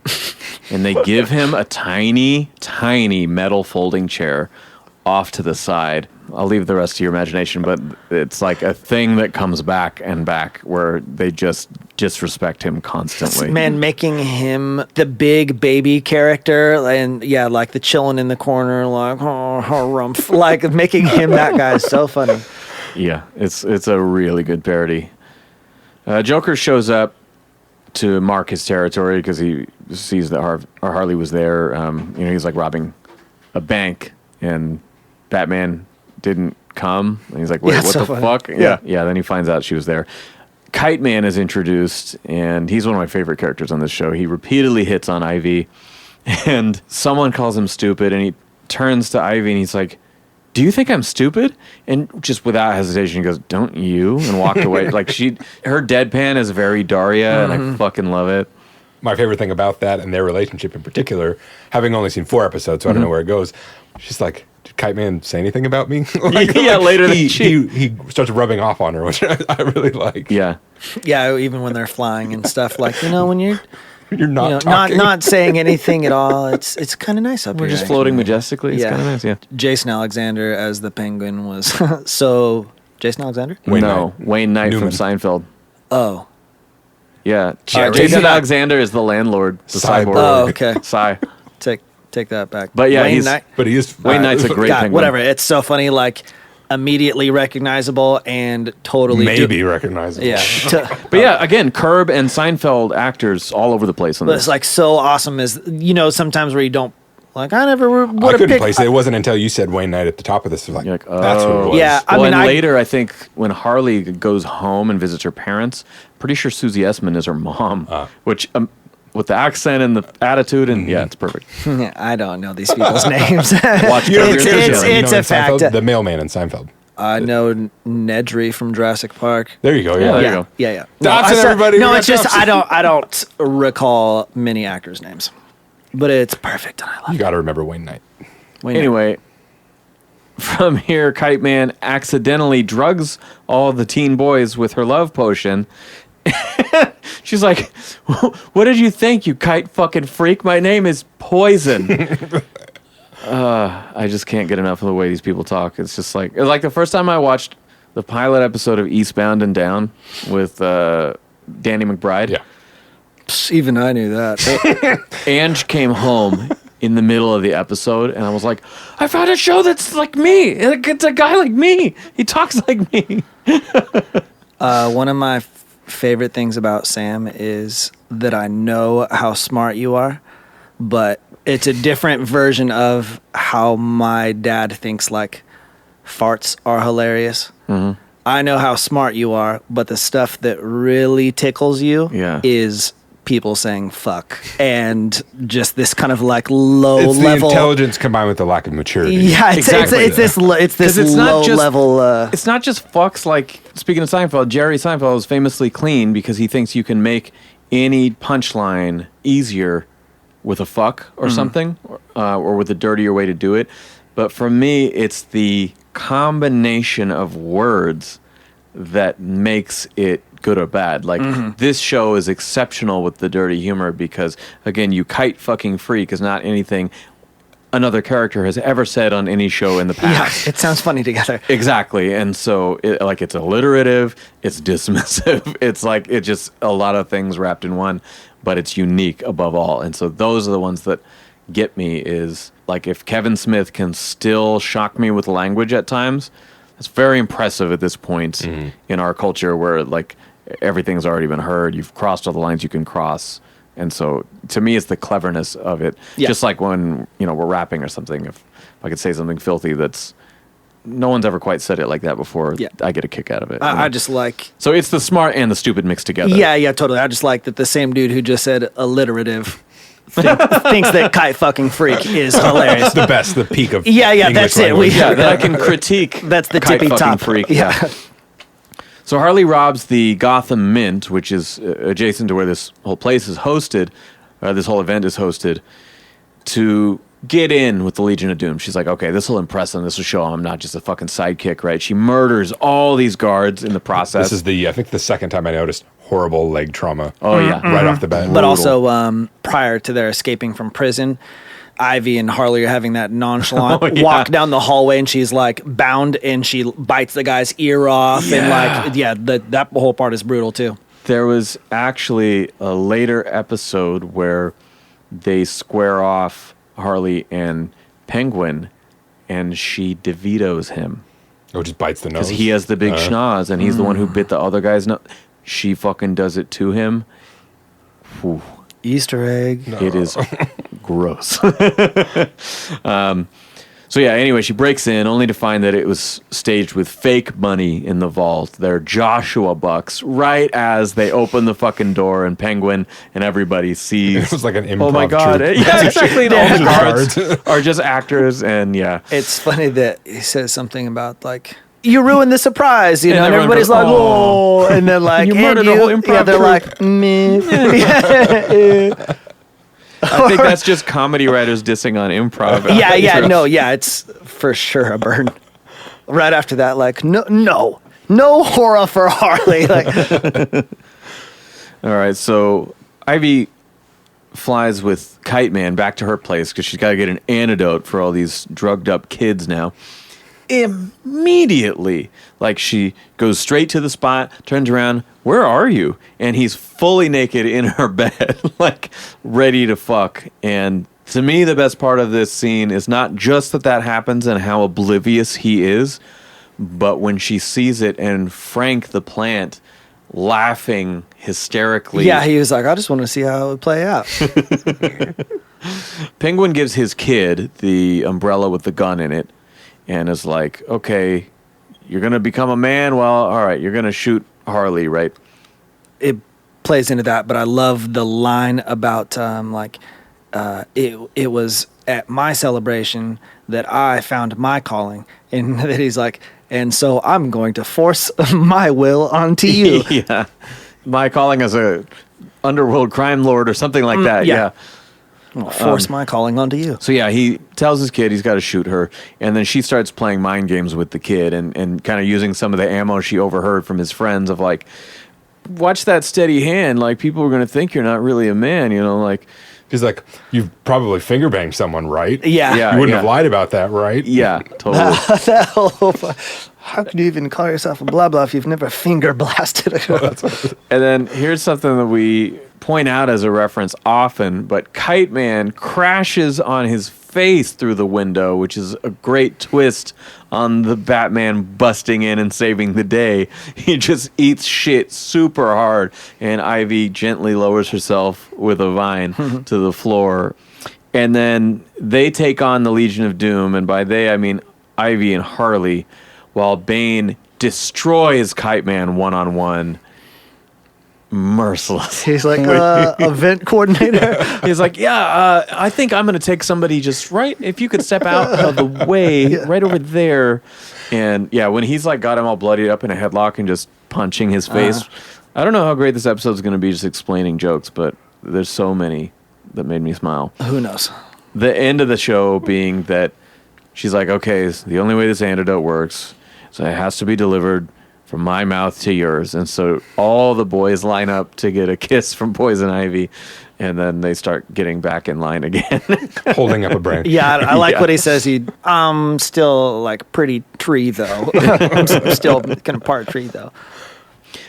and they give him a tiny, tiny metal folding chair off to the side. I'll leave the rest to your imagination, but it's like a thing that comes back and back where they just disrespect him constantly. Man, making him the big baby character, and yeah, like the chilling in the corner, like rumph, like making him that guy is so funny. Yeah, it's a really good parody. Joker shows up to mark his territory because he sees that Harley was there. He's like robbing a bank, and Batman didn't come. And he's like, wait, what the fuck? Yeah. Then he finds out she was there. Kite Man is introduced, and he's one of my favorite characters on this show. He repeatedly hits on Ivy, and someone calls him stupid, and he turns to Ivy, and he's like, do you think I'm stupid? And just without hesitation, he goes, don't you? And walked away. Like her deadpan is very Daria, and I fucking love it. My favorite thing about that and their relationship in particular, having only seen 4 episodes, so I don't know where it goes, she's like, did Kite Man say anything about me? Later he starts rubbing off on her, which I really like. Yeah. Yeah, even when they're flying and stuff, like, when you're Not talking. not saying anything at all, it's kind of nice up here. We're just floating majestically. It's kind of nice, yeah. Jason Alexander as the Penguin was so. Jason Alexander? Wayne Knight Newman. from Seinfeld. Oh. Yeah. Jerry. Jason Alexander is the landlord, the cyborg. Oh, okay. Take that back. But yeah, Wayne Knight. But he is Wayne Knight's a great God, penguin. whatever. It's so funny, like immediately recognizable and totally maybe recognizable. Yeah. But yeah, again, Curb and Seinfeld actors all over the place on But this. it's like so awesome as sometimes where you don't like I never would I have couldn't picked. place it. It wasn't until you said Wayne Knight at the top of this. I was like, You're like, that's what it was. Yeah, I Well, mean, and later, I think when Harley goes home and visits her parents, pretty sure Susie Essman is her mom, which with the accent and the attitude, and yeah, it's perfect. I don't know these people's names. Watch You know, Curb Your it's Enthusiasm. a in fact. Seinfeld, the mailman in Seinfeld. I know Nedry from Jurassic Park. There you go. Yeah, Yeah. there you go. Yeah. Dobson, I said- everybody, No, we it's got just Dobson. I don't recall many actors' names, but it's perfect and I love You it. got to remember Wayne Knight. Anyway, from here, Kite Man accidentally drugs all the teen boys with her love potion. She's like, what did you think, you kite fucking freak? My name is Poison. I just can't get enough of the way these people talk. It's just like the first time I watched the pilot episode of Eastbound and Down with Danny McBride. Yeah. Even I knew that. Ange came home in the middle of the episode, and I was like, I found a show that's like me. It's a guy like me. He talks like me. One of my favorite things about Sam is that I know how smart you are, but it's a different version of how my dad thinks like farts are hilarious. Mm-hmm. I know how smart you are, but the stuff that really tickles you is people saying fuck and just this kind of like low it's level the intelligence combined with the lack of maturity. Yeah, it's this low level. It's not just fucks. Like, speaking of Seinfeld, Jerry Seinfeld is famously clean because he thinks you can make any punchline easier with a fuck or something, or with a dirtier way to do it. But for me, it's the combination of words that makes it good or bad. Like, this show is exceptional with the dirty humor because, again, you kite fucking free because not anything another character has ever said on any show in the past. Yeah, it sounds funny together. Exactly. And so, it's alliterative, it's dismissive, it's just a lot of things wrapped in one, but it's unique above all. And so those are the ones that get me is, like, if Kevin Smith can still shock me with language at times, it's very impressive at this point in our culture where, like, everything's already been heard. You've crossed all the lines you can cross. And so, to me, it's the cleverness of it. Yeah. Just like when, we're rapping or something. If I could say something filthy that's... No one's ever quite said it like that before. Yeah. I get a kick out of it. I just like... So it's the smart and the stupid mixed together. Yeah, totally. I just like that the same dude who just said alliterative thinks that kite fucking freak is hilarious. The best, the peak of English that's language. That I can critique. That's the kite tippy fucking top. Freak. Yeah. So Harley robs the Gotham Mint, which is adjacent to where this whole place is hosted, this whole event is hosted, to get in with the Legion of Doom. She's like, okay, this will impress them. This will show them I'm not just a fucking sidekick, right? She murders all these guards in the process. This is I think the second time I noticed horrible leg trauma. Oh, yeah. Right off the bat. But also, prior to their escaping from prison, Ivy and Harley are having that nonchalant walk down the hallway, and she's like bound, and she bites the guy's ear off, and that whole part is brutal too. There was actually a later episode where they square off Harley and Penguin, and she DeVitos him. Oh, just bites the nose? Because he has the big schnoz, and he's the one who bit the other guy's nose. She fucking does it to him. Whew. Easter egg. No. It is gross. Anyway, she breaks in only to find that it was staged with fake money in the vault. They're Joshua bucks right as they open the fucking door, and Penguin and everybody sees. It was like an improv. Oh my God. Troupe. Yeah, exactly. All the guards are just actors, and It's funny that he says something about, like, you ruined the surprise, and everybody's goes, like, "Oh," and then like, you murdered the whole improv. Yeah, they're like, "Meh." I think that's just comedy writers dissing on improv. It's for sure a burn. Right after that, like, no horror for Harley. Like, all right, so Ivy flies with Kite Man back to her place because she's got to get an antidote for all these drugged up kids now. Immediately, like, she goes straight to the spot, turns around, where are you? And he's fully naked in her bed, like, ready to fuck. And to me, the best part of this scene is not just that happens and how oblivious he is, but when she sees it and Frank the plant laughing hysterically. Yeah, he was like, I just want to see how it would play out. Penguin gives his kid the umbrella with the gun in it, and is like, okay, you're going to become a man? Well, all right, you're going to shoot Harley, right? It plays into that, but I love the line about, it was at my celebration that I found my calling. And that he's like, and so I'm going to force my will onto you. Yeah. My calling as a underworld crime lord or something like that, yeah. I'll force my calling onto you. So he tells his kid he's got to shoot her, and then she starts playing mind games with the kid and kind of using some of the ammo she overheard from his friends of like, watch that steady hand, like people are going to think you're not really a man, like. He's like, you've probably finger banged someone, right? Yeah. You wouldn't have lied about that, right? Yeah, totally. How can you even call yourself a blah blah if you've never finger blasted a girl? And then here's something that we point out as a reference often, but Kite Man crashes on his face through the window, which is a great twist on the Batman busting in and saving the day. He just eats shit super hard, and Ivy gently lowers herself with a vine to the floor. And then they take on the Legion of Doom, and by they I mean Ivy and Harley, while Bane destroys Kite Man one-on-one. Merciless. He's like event coordinator. He's like, I think I'm going to take somebody just right. If you could step out of the way, right over there. And yeah, when he's like got him all bloodied up in a headlock and just punching his face. I don't know how great this episode's going to be just explaining jokes, but there's so many that made me smile. Who knows? The end of the show being that she's like, okay, the only way this antidote works, so it has to be delivered from my mouth to yours. And so all the boys line up to get a kiss from Poison Ivy, and then they start getting back in line again. Holding up a branch. Yeah, I like what he says. I'm still like pretty tree, though. I'm still kind of part tree, though.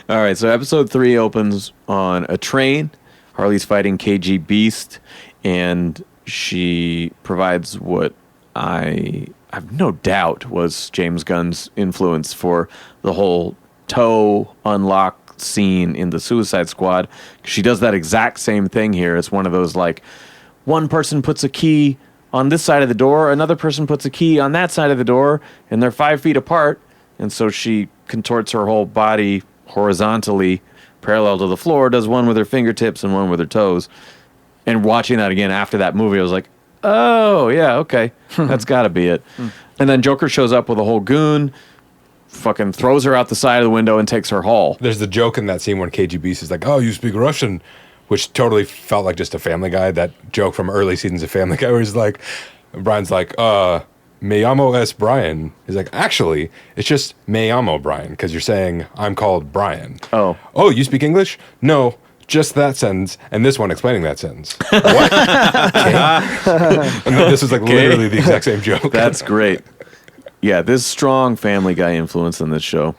All right, so episode 3 opens on a train. Harley's fighting KG Beast, and she provides what I have no doubt was James Gunn's influence for the whole toe unlock scene in the Suicide Squad. She does that exact same thing here. It's one of those like one person puts a key on this side of the door, another person puts a key on that side of the door, and they're 5 feet apart. And so she contorts her whole body horizontally parallel to the floor, does one with her fingertips and one with her toes. And watching that again after that movie, I was like, oh, yeah, okay. That's got to be it. And then Joker shows up with a whole goon, fucking throws her out the side of the window and takes her haul. There's the joke in that scene when KG Beast is like, oh, you speak Russian, which totally felt like just a Family Guy, that joke from early seasons of Family Guy where he's like, Brian's like, me llamo es Brian. He's like, actually, it's just me llamo Brian, because you're saying I'm called Brian. Oh, you speak English? No. Just that sentence, and this one explaining that sentence. What? And then this is like literally the exact same joke. That's great. Yeah, there's strong Family Guy influence in this show.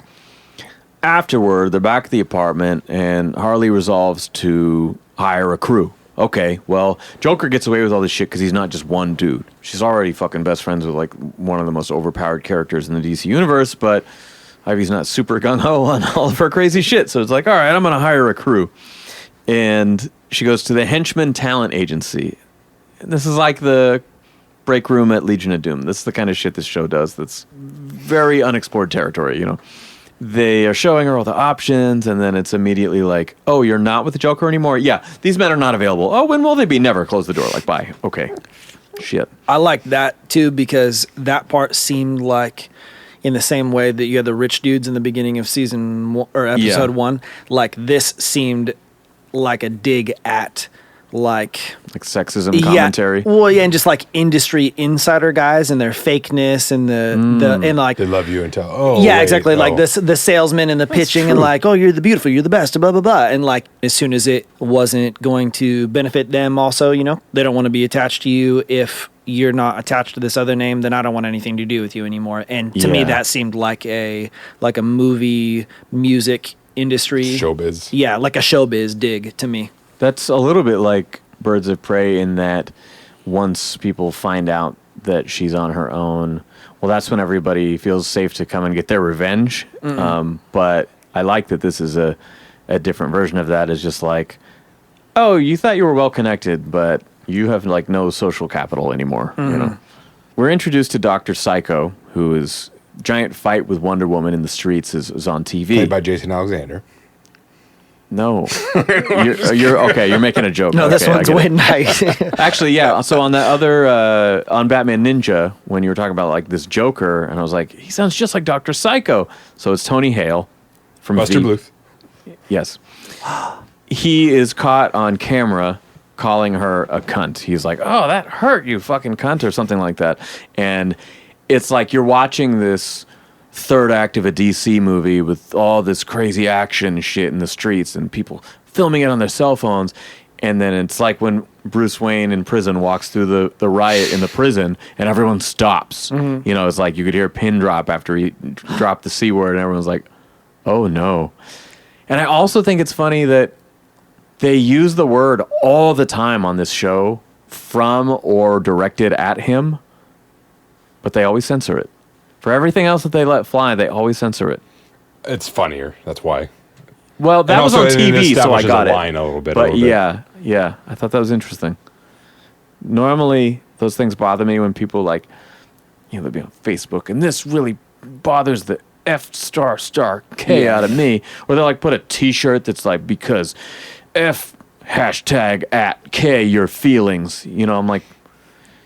Afterward, they're back at the apartment, and Harley resolves to hire a crew. Okay, well, Joker gets away with all this shit because he's not just one dude. She's already fucking best friends with like one of the most overpowered characters in the DC universe, but Ivy's not super gung-ho on all of her crazy shit, so it's like, all right, I'm going to hire a crew. And she goes to the Henchman Talent Agency. And this is like the break room at Legion of Doom. This is the kind of shit this show does that's very unexplored territory, you know. They are showing her all the options, and then it's immediately like, oh, you're not with the Joker anymore? Yeah, these men are not available. Oh, when will they be? Never. Close the door. Like, bye. Okay. Shit. I like that, too, because that part seemed like, in the same way that you had the rich dudes in the beginning of episode 1, like this seemed like a dig at like sexism commentary. Well, yeah, and just like industry insider guys and their fakeness and the and like they love you until exactly. Like the salesman and the pitching and like, oh, you're the beautiful, you're the best, blah blah blah. And like as soon as it wasn't going to benefit them, also, you know, they don't want to be attached to you. If you're not attached to this other name, then I don't want anything to do with you anymore. And to me, that seemed like a movie, music industry showbiz. Yeah, like a showbiz dig to me. That's a little bit like Birds of Prey in that once people find out that she's on her own, well, that's when everybody feels safe to come and get their revenge. But I like that this is a different version of that. Is just like, oh, you thought you were well connected, but you have like no social capital anymore. You know, we're introduced to Dr. Psycho, who is giant fight with Wonder Woman in the streets is on TV. Played by Jason Alexander. No, you're okay. You're making a joke. No, okay, this one's way nice. Actually, yeah. So on the other on Batman Ninja, when you were talking about like this Joker, and I was like, he sounds just like Dr. Psycho. So it's Tony Hale from Buster Bluth. Yes, he is caught on camera calling her a cunt. He's like, "Oh, that hurt, you fucking cunt," or something like that. And it's like you're watching this third act of a DC movie with all this crazy action shit in the streets and people filming it on their cell phones. And then it's like when Bruce Wayne in prison walks through the riot in the prison and everyone stops. You know, it's like you could hear a pin drop after he dropped the C word and everyone's like, oh no. And I also think it's funny that They use the word all the time on this show from or directed at him, but they always censor it. For everything else that they let fly, they always censor it. It's funnier. That's why. Well, that was on TV, so I got it. Line a little bit. But yeah, I thought that was interesting. Normally, those things bother me when people like, they'll be on Facebook, and this really bothers the F star K out of me. Or they'll like put a T-shirt that's like, because F hashtag at K your feelings. I'm like,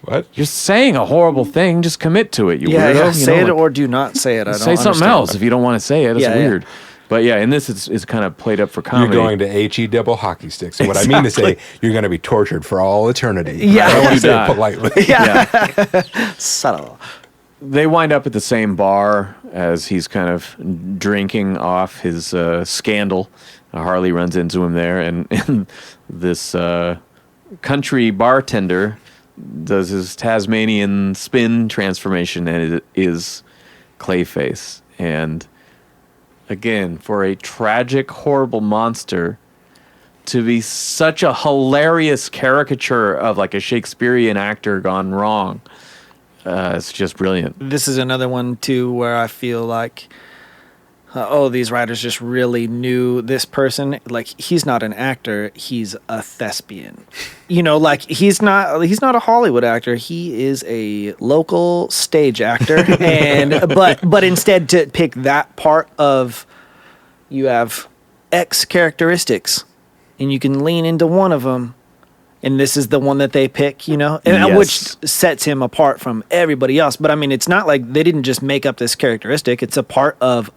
what? You're saying a horrible thing. Just commit to it, you weirdo. Yeah, say it or do not say it. I don't say something understand. else if you don't want to say it. It's weird. But yeah, in this, it's kind of played up for comedy. You're going to HE double hockey sticks. And what I mean to say, you're going to be tortured for all eternity. Yeah. I don't want to say it politely. Yeah. Subtle. They wind up at the same bar as he's kind of drinking off his scandal. Harley runs into him there, and this country bartender does his Tasmanian spin transformation, and it is Clayface. And again, for a tragic, horrible monster to be such a hilarious caricature of like a Shakespearean actor gone wrong, it's just brilliant. This is another one, too, where I feel like, these writers just really knew this person. Like, he's not an actor, he's a thespian. Like, he's not a Hollywood actor, he is a local stage actor. But instead to pick that part of, you have X characteristics, and you can lean into one of them. And this is the one that they pick, Yes. which sets him apart from everybody else. But I mean, it's not like they didn't just make up this characteristic. It's a part of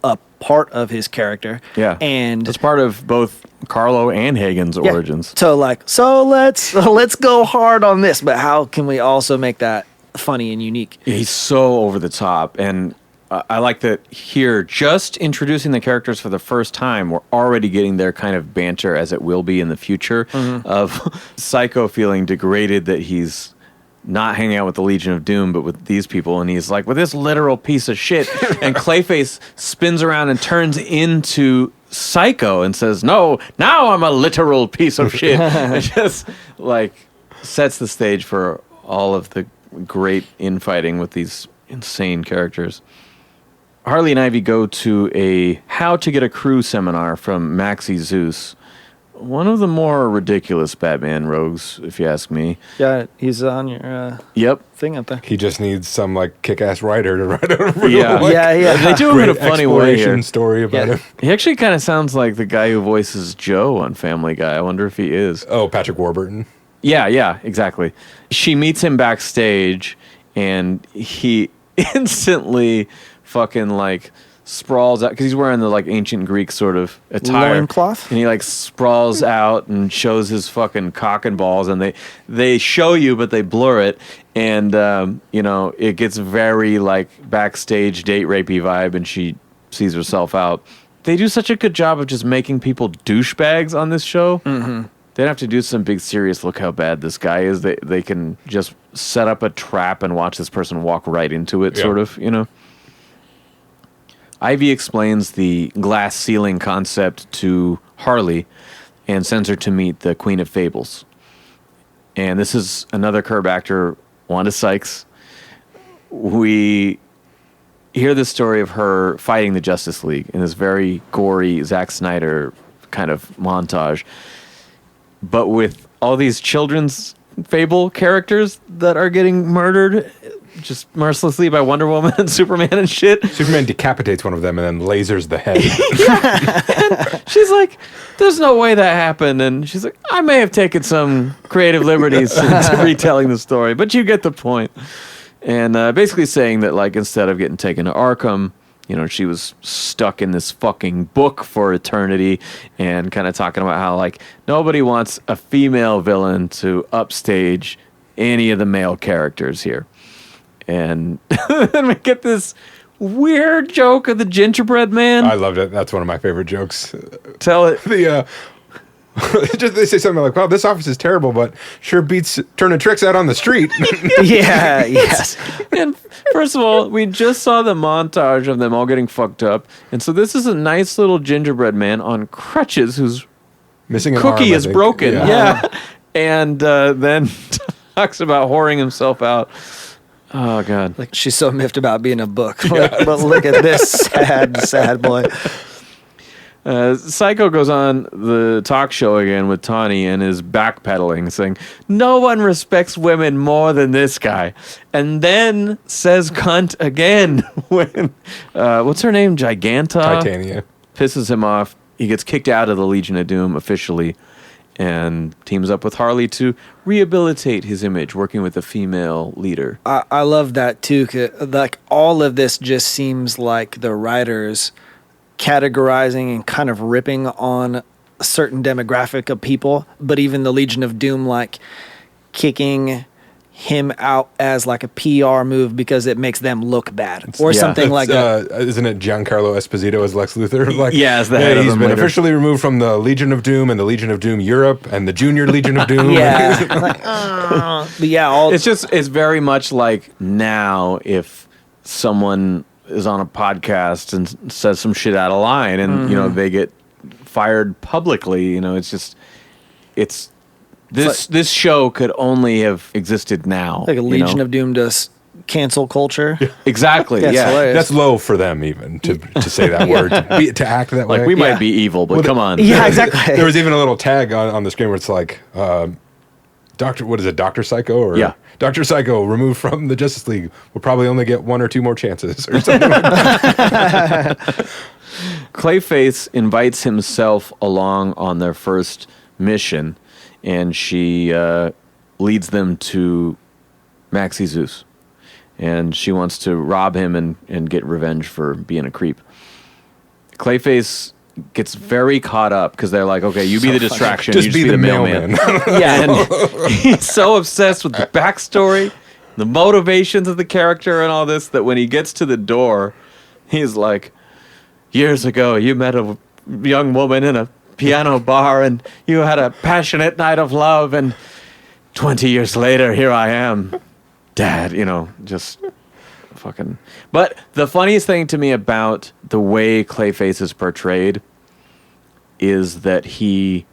his character. Yeah. And it's part of both Carlo and Hagen's origins. So let's go hard on this, but how can we also make that funny and unique? He's so over the top, and I like that here, just introducing the characters for the first time, we're already getting their kind of banter, as it will be in the future, of Psycho feeling degraded that he's not hanging out with the Legion of Doom, but with these people, and he's like, with this literal piece of shit, and Clayface spins around and turns into Psycho and says, no, now I'm a literal piece of shit. It just, like, sets the stage for all of the great infighting with these insane characters. Harley and Ivy go to a How to Get a Crew seminar from Maxie Zeus. One of the more ridiculous Batman rogues, if you ask me. Yeah, he's on your thing up there. He just needs some like kick-ass writer to write a real Yeah. They do him in a funny way here. Story about him. He actually kind of sounds like the guy who voices Joe on Family Guy. I wonder if he is. Oh, Patrick Warburton. Yeah, exactly. She meets him backstage, and he instantly fucking like sprawls out because he's wearing the like ancient Greek sort of attire, loincloth, and he like sprawls out and shows his fucking cock and balls, and they show you but they blur it, and it gets very like backstage date rapey vibe, and she sees herself out. They do such a good job of just making people douchebags on this show. Mm-hmm. They don't have to do some big serious look how bad this guy is. They can just set up a trap and watch this person walk right into it, sort of, Ivy explains the glass ceiling concept to Harley and sends her to meet the Queen of Fables. And this is another Curb actor, Wanda Sykes. We hear the story of her fighting the Justice League in this very gory Zack Snyder kind of montage. But with all these children's Fable characters that are getting murdered just mercilessly by Wonder Woman and Superman and shit. Superman decapitates one of them and then lasers the head. And she's like, there's no way that happened. And she's like, I may have taken some creative liberties into retelling the story, but you get the point. And basically saying that, like, instead of getting taken to Arkham, she was stuck in this fucking book for eternity, and kind of talking about how, like, nobody wants a female villain to upstage any of the male characters here. And then we get this weird joke of the Gingerbread Man. I loved it. That's one of my favorite jokes. Tell it. They say something like, well, this office is terrible, but sure beats turning tricks out on the street. Yes. And first of all, we just saw the montage of them all getting fucked up. And so this is a nice little gingerbread man on crutches who's Missing an cookie arm, I is think. broken. Yeah. Yeah. And then talks about whoring himself out. Oh, God. Like she's so miffed about being a book. Like, but look at this sad boy. Psycho goes on the talk show again with Tawny and is backpedaling, saying, no one respects women more than this guy. And then says cunt again when, what's her name? Giganta? Titania. Pisses him off. He gets kicked out of the Legion of Doom officially and teams up with Harley to rehabilitate his image, working with a female leader. I love that too. 'Cause, like all of this just seems like the writers categorizing and kind of ripping on a certain demographic of people, but even the Legion of Doom like kicking him out as like a PR move because it makes them look bad or something like that. Isn't it Giancarlo Esposito as Lex Luthor? Like, yeah, as the head of he's them been later. officially removed from the Legion of Doom and the Legion of Doom Europe and the Junior Legion of Doom. Yeah. But yeah, It's very much like now if someone is on a podcast and says some shit out of line and, they get fired publicly, this show could only have existed now. like a Legion of Doom does cancel culture. Exactly. That's Yeah. hilarious. That's low for them even to say that word, to act that way. Like we might be evil, but come on. Yeah, exactly. There was even a little tag on the screen where it's like, Dr. Psycho? Or Yeah. Dr. Psycho removed from the Justice League will probably only get 1 or 2 more chances or something like that. Clayface invites himself along on their first mission, and she leads them to Maxie Zeus. And she wants to rob him and get revenge for being a creep. Clayface gets very caught up because they're like, okay, you be the distraction. Just you be the mailman. Yeah. And he's so obsessed with the backstory, the motivations of the character and all this, that when he gets to the door, he's like, years ago, you met a young woman in a piano bar and you had a passionate night of love, and 20 years later, here I am, Dad, just fucking. But the funniest thing to me about the way Clayface is portrayed is that he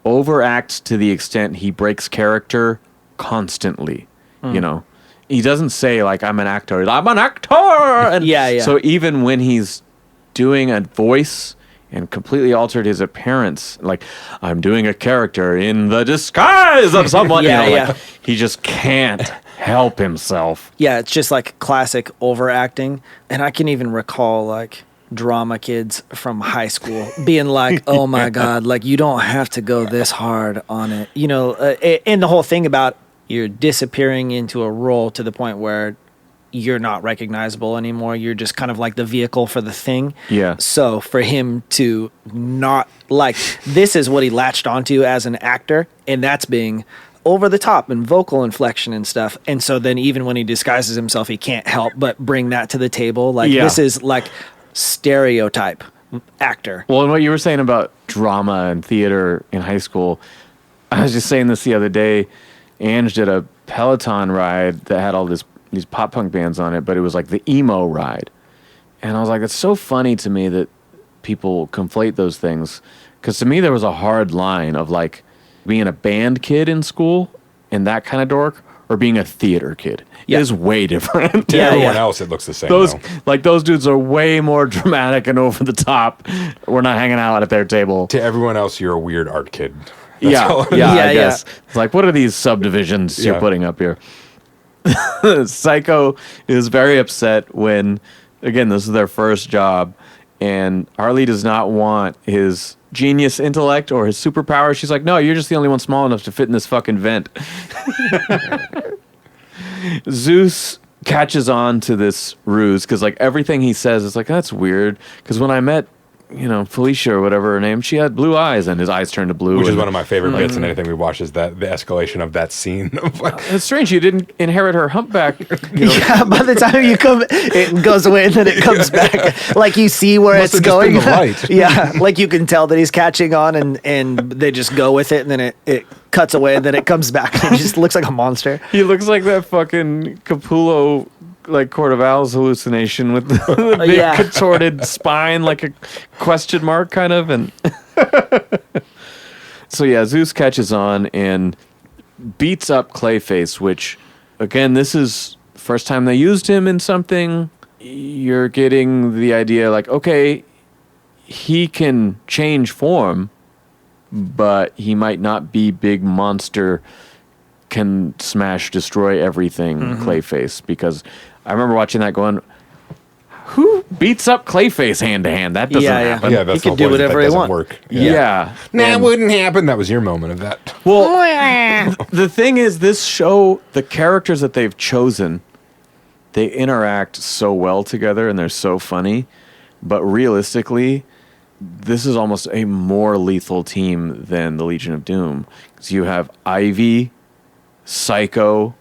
overacts to the extent he breaks character constantly. He doesn't say like I'm an actor. I'm an actor. And Yeah. So even when he's doing a voice and completely altered his appearance, like I'm doing a character in the disguise of someone, Yeah. he just can't help himself. Yeah, it's just like classic overacting. And I can even recall like drama kids from high school being like, oh my God, like you don't have to go this hard on it. And the whole thing about you're disappearing into a role to the point where you're not recognizable anymore. You're just kind of like the vehicle for the thing. Yeah. So for him to not like, this is what he latched onto as an actor, and that's being over the top and vocal inflection and stuff. And so then even when he disguises himself, he can't help but bring that to the table. Like this is like stereotype actor. Well, and what you were saying about drama and theater in high school, I was just saying this the other day. Ange did a Peloton ride that had all these pop punk bands on it, but it was like the emo ride. And I was like, it's so funny to me that people conflate those things. Because to me, there was a hard line of like being a band kid in school and that kind of dork, or being a theater kid. Yeah. It is way different. To everyone else, it looks the same. Those dudes are way more dramatic and over the top. We're not hanging out at their table. To everyone else, you're a weird art kid. I guess. It's like, what are these subdivisions you're putting up here? Psycho is very upset when, again, this is their first job, and Harley does not want his genius intellect or his superpower. She's like, no, you're just the only one small enough to fit in this fucking vent. Zeus catches on to this ruse because like everything he says is like, that's weird, because when I met Felicia or whatever her name, she had blue eyes and his eyes turned to blue. Which is one of my favorite bits in anything we watch, is that the escalation of that scene. It's strange you didn't inherit her humpback. Yeah, by the time you come, it goes away and then it comes back. Like you see where Must it's have just been going. the light. Yeah, like you can tell that he's catching on, and they just go with it, and then it cuts away, and then it comes back, and he just looks like a monster. He looks like that fucking Capullo, like Court of Owls hallucination with the big contorted spine, like a question mark kind of. And So yeah, Zeus catches on and beats up Clayface, which, again, this is the first time they used him in something. You're getting the idea like, okay, he can change form, but he might not be big monster, can smash, destroy everything Clayface. Because I remember watching that going, who beats up Clayface hand to hand? That doesn't happen. Yeah, that's He can do whatever he wants. Work. Yeah. Nah, it wouldn't happen. That was your moment of that. Well, the thing is, this show, the characters that they've chosen, they interact so well together and they're so funny. But realistically, this is almost a more lethal team than the Legion of Doom. Because you have Ivy, Psycho,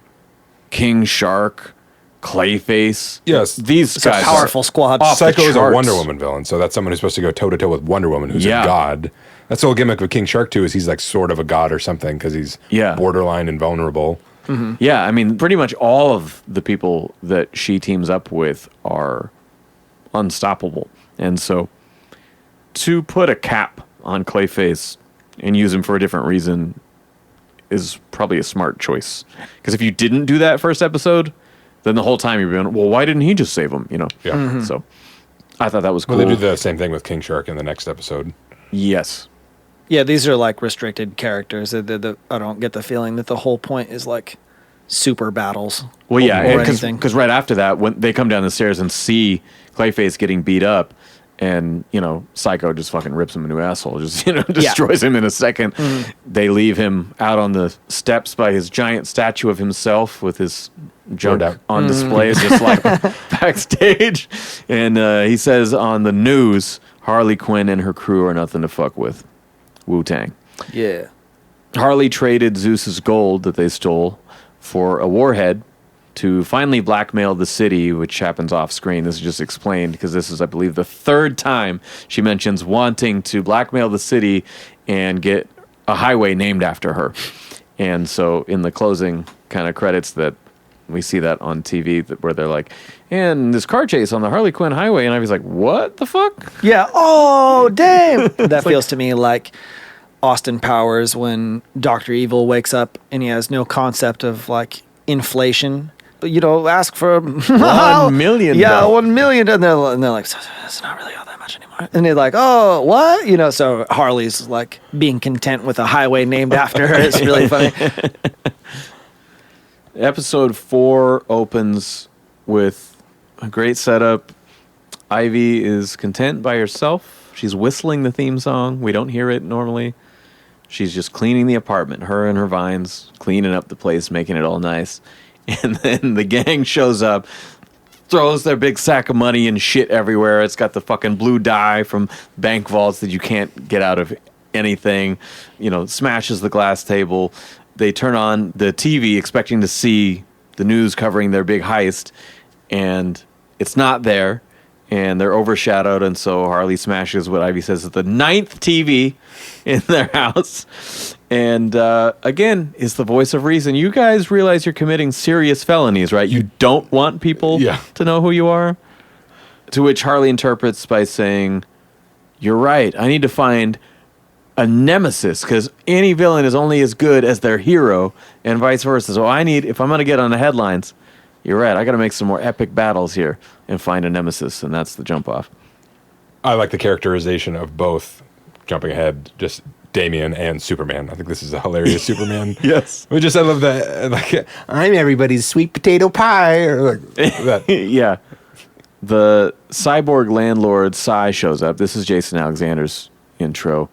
King Shark, Clayface. Yes. These It's a guys powerful squad. off the Psycho is a charts. Wonder Woman villain, so that's someone who's supposed to go toe to toe with Wonder Woman, who's Yeah. a god. That's the whole gimmick of King Shark too. Is he's like sort of a god or something because he's borderline invulnerable. Yeah, I mean, pretty much all of the people that she teams up with are unstoppable. And so to put a cap on Clayface and use him for a different reason is probably a smart choice. Because if you didn't do that first episode, then the whole time you're going, well, why didn't he just save him? You know? Yeah. So I thought that was cool. Well, they do the same thing with King Shark in the next episode. Yes. Yeah, these are like restricted characters. I don't get the feeling that the whole point is like super battles. Well, yeah, or anything. because right after that, when they come down the stairs and see Clayface getting beat up, and, you know, Psycho just fucking rips him a new asshole, just, you know, destroys him in a second. They leave him out on the steps by his giant statue of himself with his junk on display, just like backstage. And he says on the news, Harley Quinn and her crew are nothing to fuck with. Wu-Tang. Yeah. Harley traded Zeus's gold that they stole for a warhead to finally blackmail the city, which happens off screen. This is just explained because this is, I believe, the third time she mentions wanting to blackmail the city and get a highway named after her. And so in the closing kind of credits that we see that on TV where they're like, and this car chase on the Harley Quinn highway. And I was like, what the fuck? Yeah. Oh, damn. That feels to me like Austin Powers when Dr. Evil wakes up and he has no concept of like inflation. But, you know, ask for $1 million. Yeah, $1 million. And they're like, it's not really all that much anymore. And they're like, oh, what? You know, so Harley's like being content with a highway named after her. It's really funny. Episode 4 opens with a great setup. Ivy is content by herself. She's whistling the theme song. We don't hear it normally. She's just cleaning the apartment, her and her vines, cleaning up the place, making it all nice. And then the gang shows up, throws their big sack of money and shit everywhere. It's got the fucking blue dye from bank vaults that you can't get out of anything. You know, smashes the glass table. They turn on the TV expecting to see the news covering their big heist, and it's not there, and they're overshadowed, and so Harley smashes what Ivy says is the 9th TV in their house. And again, is the voice of reason. You guys realize you're committing serious felonies, right? You don't want people to know who you are? To which Harley interprets by saying, you're right, I need to find a nemesis, because any villain is only as good as their hero, and vice versa. So if I'm going to get on the headlines, you're right, I got to make some more epic battles here and find a nemesis, and that's the jump off. I like the characterization of both, jumping ahead, just Damian and Superman. I think this is a hilarious Superman. Yes. I love that, like, I'm everybody's sweet potato pie, or like that. Yeah. The cyborg landlord, Psy, shows up. This is Jason Alexander's intro.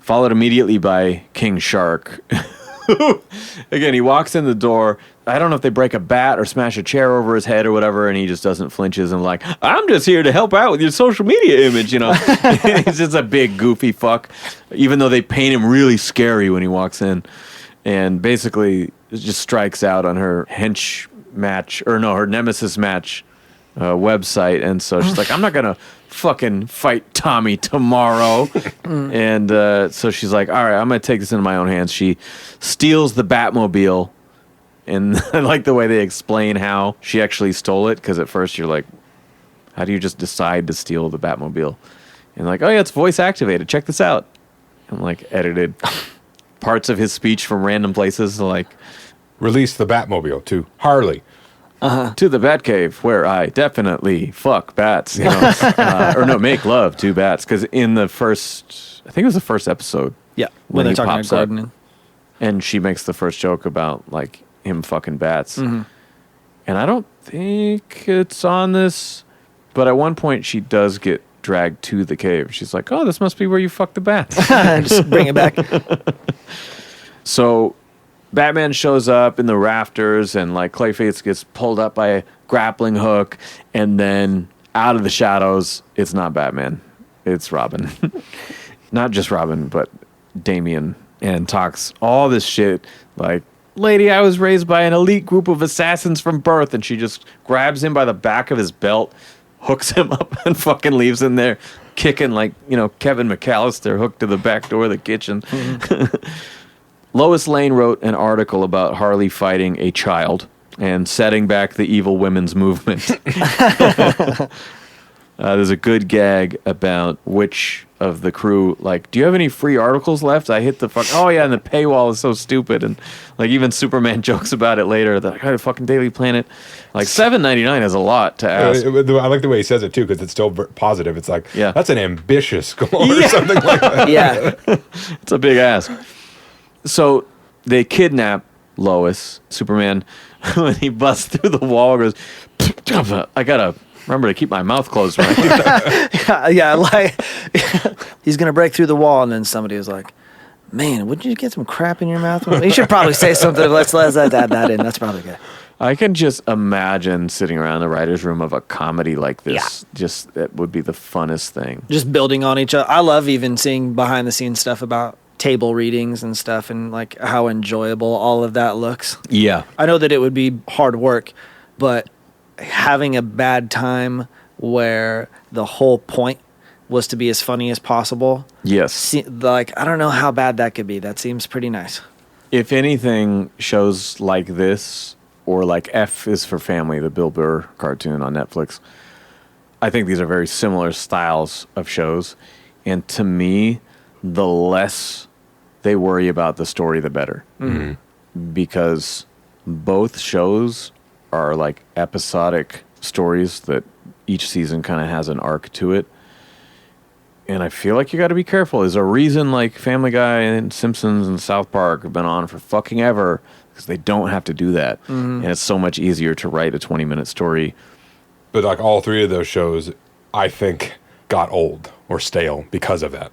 Followed immediately by King Shark. Again, he walks in the door. I don't know if they break a bat or smash a chair over his head or whatever, and he just doesn't flinches and like, I'm just here to help out with your social media image, you know. He's just a big goofy fuck, even though they paint him really scary when he walks in. And basically it just strikes out on her her nemesis match website, and so she's like, I'm not gonna fucking fight Tommy tomorrow. And so she's like, all right, I'm gonna take this into my own hands. She steals the Batmobile, and I like the way they explain how she actually stole it, because at first you're like, how do you just decide to steal the Batmobile? And like, oh yeah, it's voice activated, check this out. and like edited parts of his speech from random places, like Release the Batmobile to Harley. to the Batcave, where I definitely fuck bats, or no, make love to bats. Because in the first, I think it was the first episode, Yeah, when they're he talking pops about up, gardening. and she makes the first joke about like him fucking bats, Mm-hmm. and I don't think it's on this, but at one point she does get dragged to the cave. She's like, "Oh, this must be where you fuck the bats." Just bring it back. So Batman shows up in the rafters, and like Clayface gets pulled up by a grappling hook, and then out of the shadows, it's not Batman, it's Robin. Not just Robin, but Damian, and talks all this shit like, "Lady, I was raised by an elite group of assassins from birth," and she just grabs him by the back of his belt, hooks him up, and fucking leaves him there kicking like, Kevin McAllister hooked to the back door of the kitchen. Lois Lane wrote an article about Harley fighting a child and setting back the evil women's movement. There's a good gag about which of the crew, like, "Do you have any free articles left? I hit the fuck." Oh yeah, and the paywall is so stupid, and like even Superman jokes about it later. That I got a fucking Daily Planet, like $7.99 is a lot to ask. I like the way he says it too, because it's still positive. It's like, Yeah. that's an ambitious goal or something like that. Yeah. It's a big ask. So they kidnap Lois. Superman, when he busts through the wall, goes, "I gotta remember to keep my mouth closed when I do that." Yeah, like he's gonna break through the wall, and then somebody was like, "Man, wouldn't you get some crap in your mouth?" You should probably say something. Let's add that in. That's probably good. I can just imagine sitting around the writer's room of a comedy like this. Yeah. Just that would be the funnest thing. Just building on each other. I love even seeing behind the scenes stuff about table readings and stuff, and like how enjoyable all of that looks. Yeah. I know that it would be hard work, but having a bad time where the whole point was to be as funny as possible. Yes. Like, I don't know how bad that could be. That seems pretty nice. If anything, shows like this, or like F is for Family, the Bill Burr cartoon on Netflix, I think these are very similar styles of shows. And to me, the less they worry about the story, the better. Mm-hmm. Because both shows are like episodic stories that each season kind of has an arc to it. And I feel like you got to be careful. There's a reason like Family Guy and Simpsons and South Park have been on for fucking ever, because they don't have to do that. Mm-hmm. And it's so much easier to write a 20-minute story. But like all three of those shows, I think, got old or stale because of that.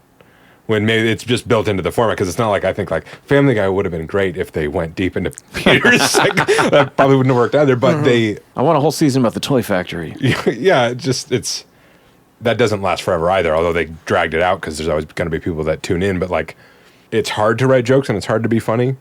When maybe it's just built into the format, because it's not like, I think like Family Guy would have been great if they went deep into Peter's. Like, that probably wouldn't have worked either, but I want a whole season about the toy factory. Yeah, it's that doesn't last forever either, although they dragged it out because there's always going to be people that tune in. But like, it's hard to write jokes and it's hard to be funny.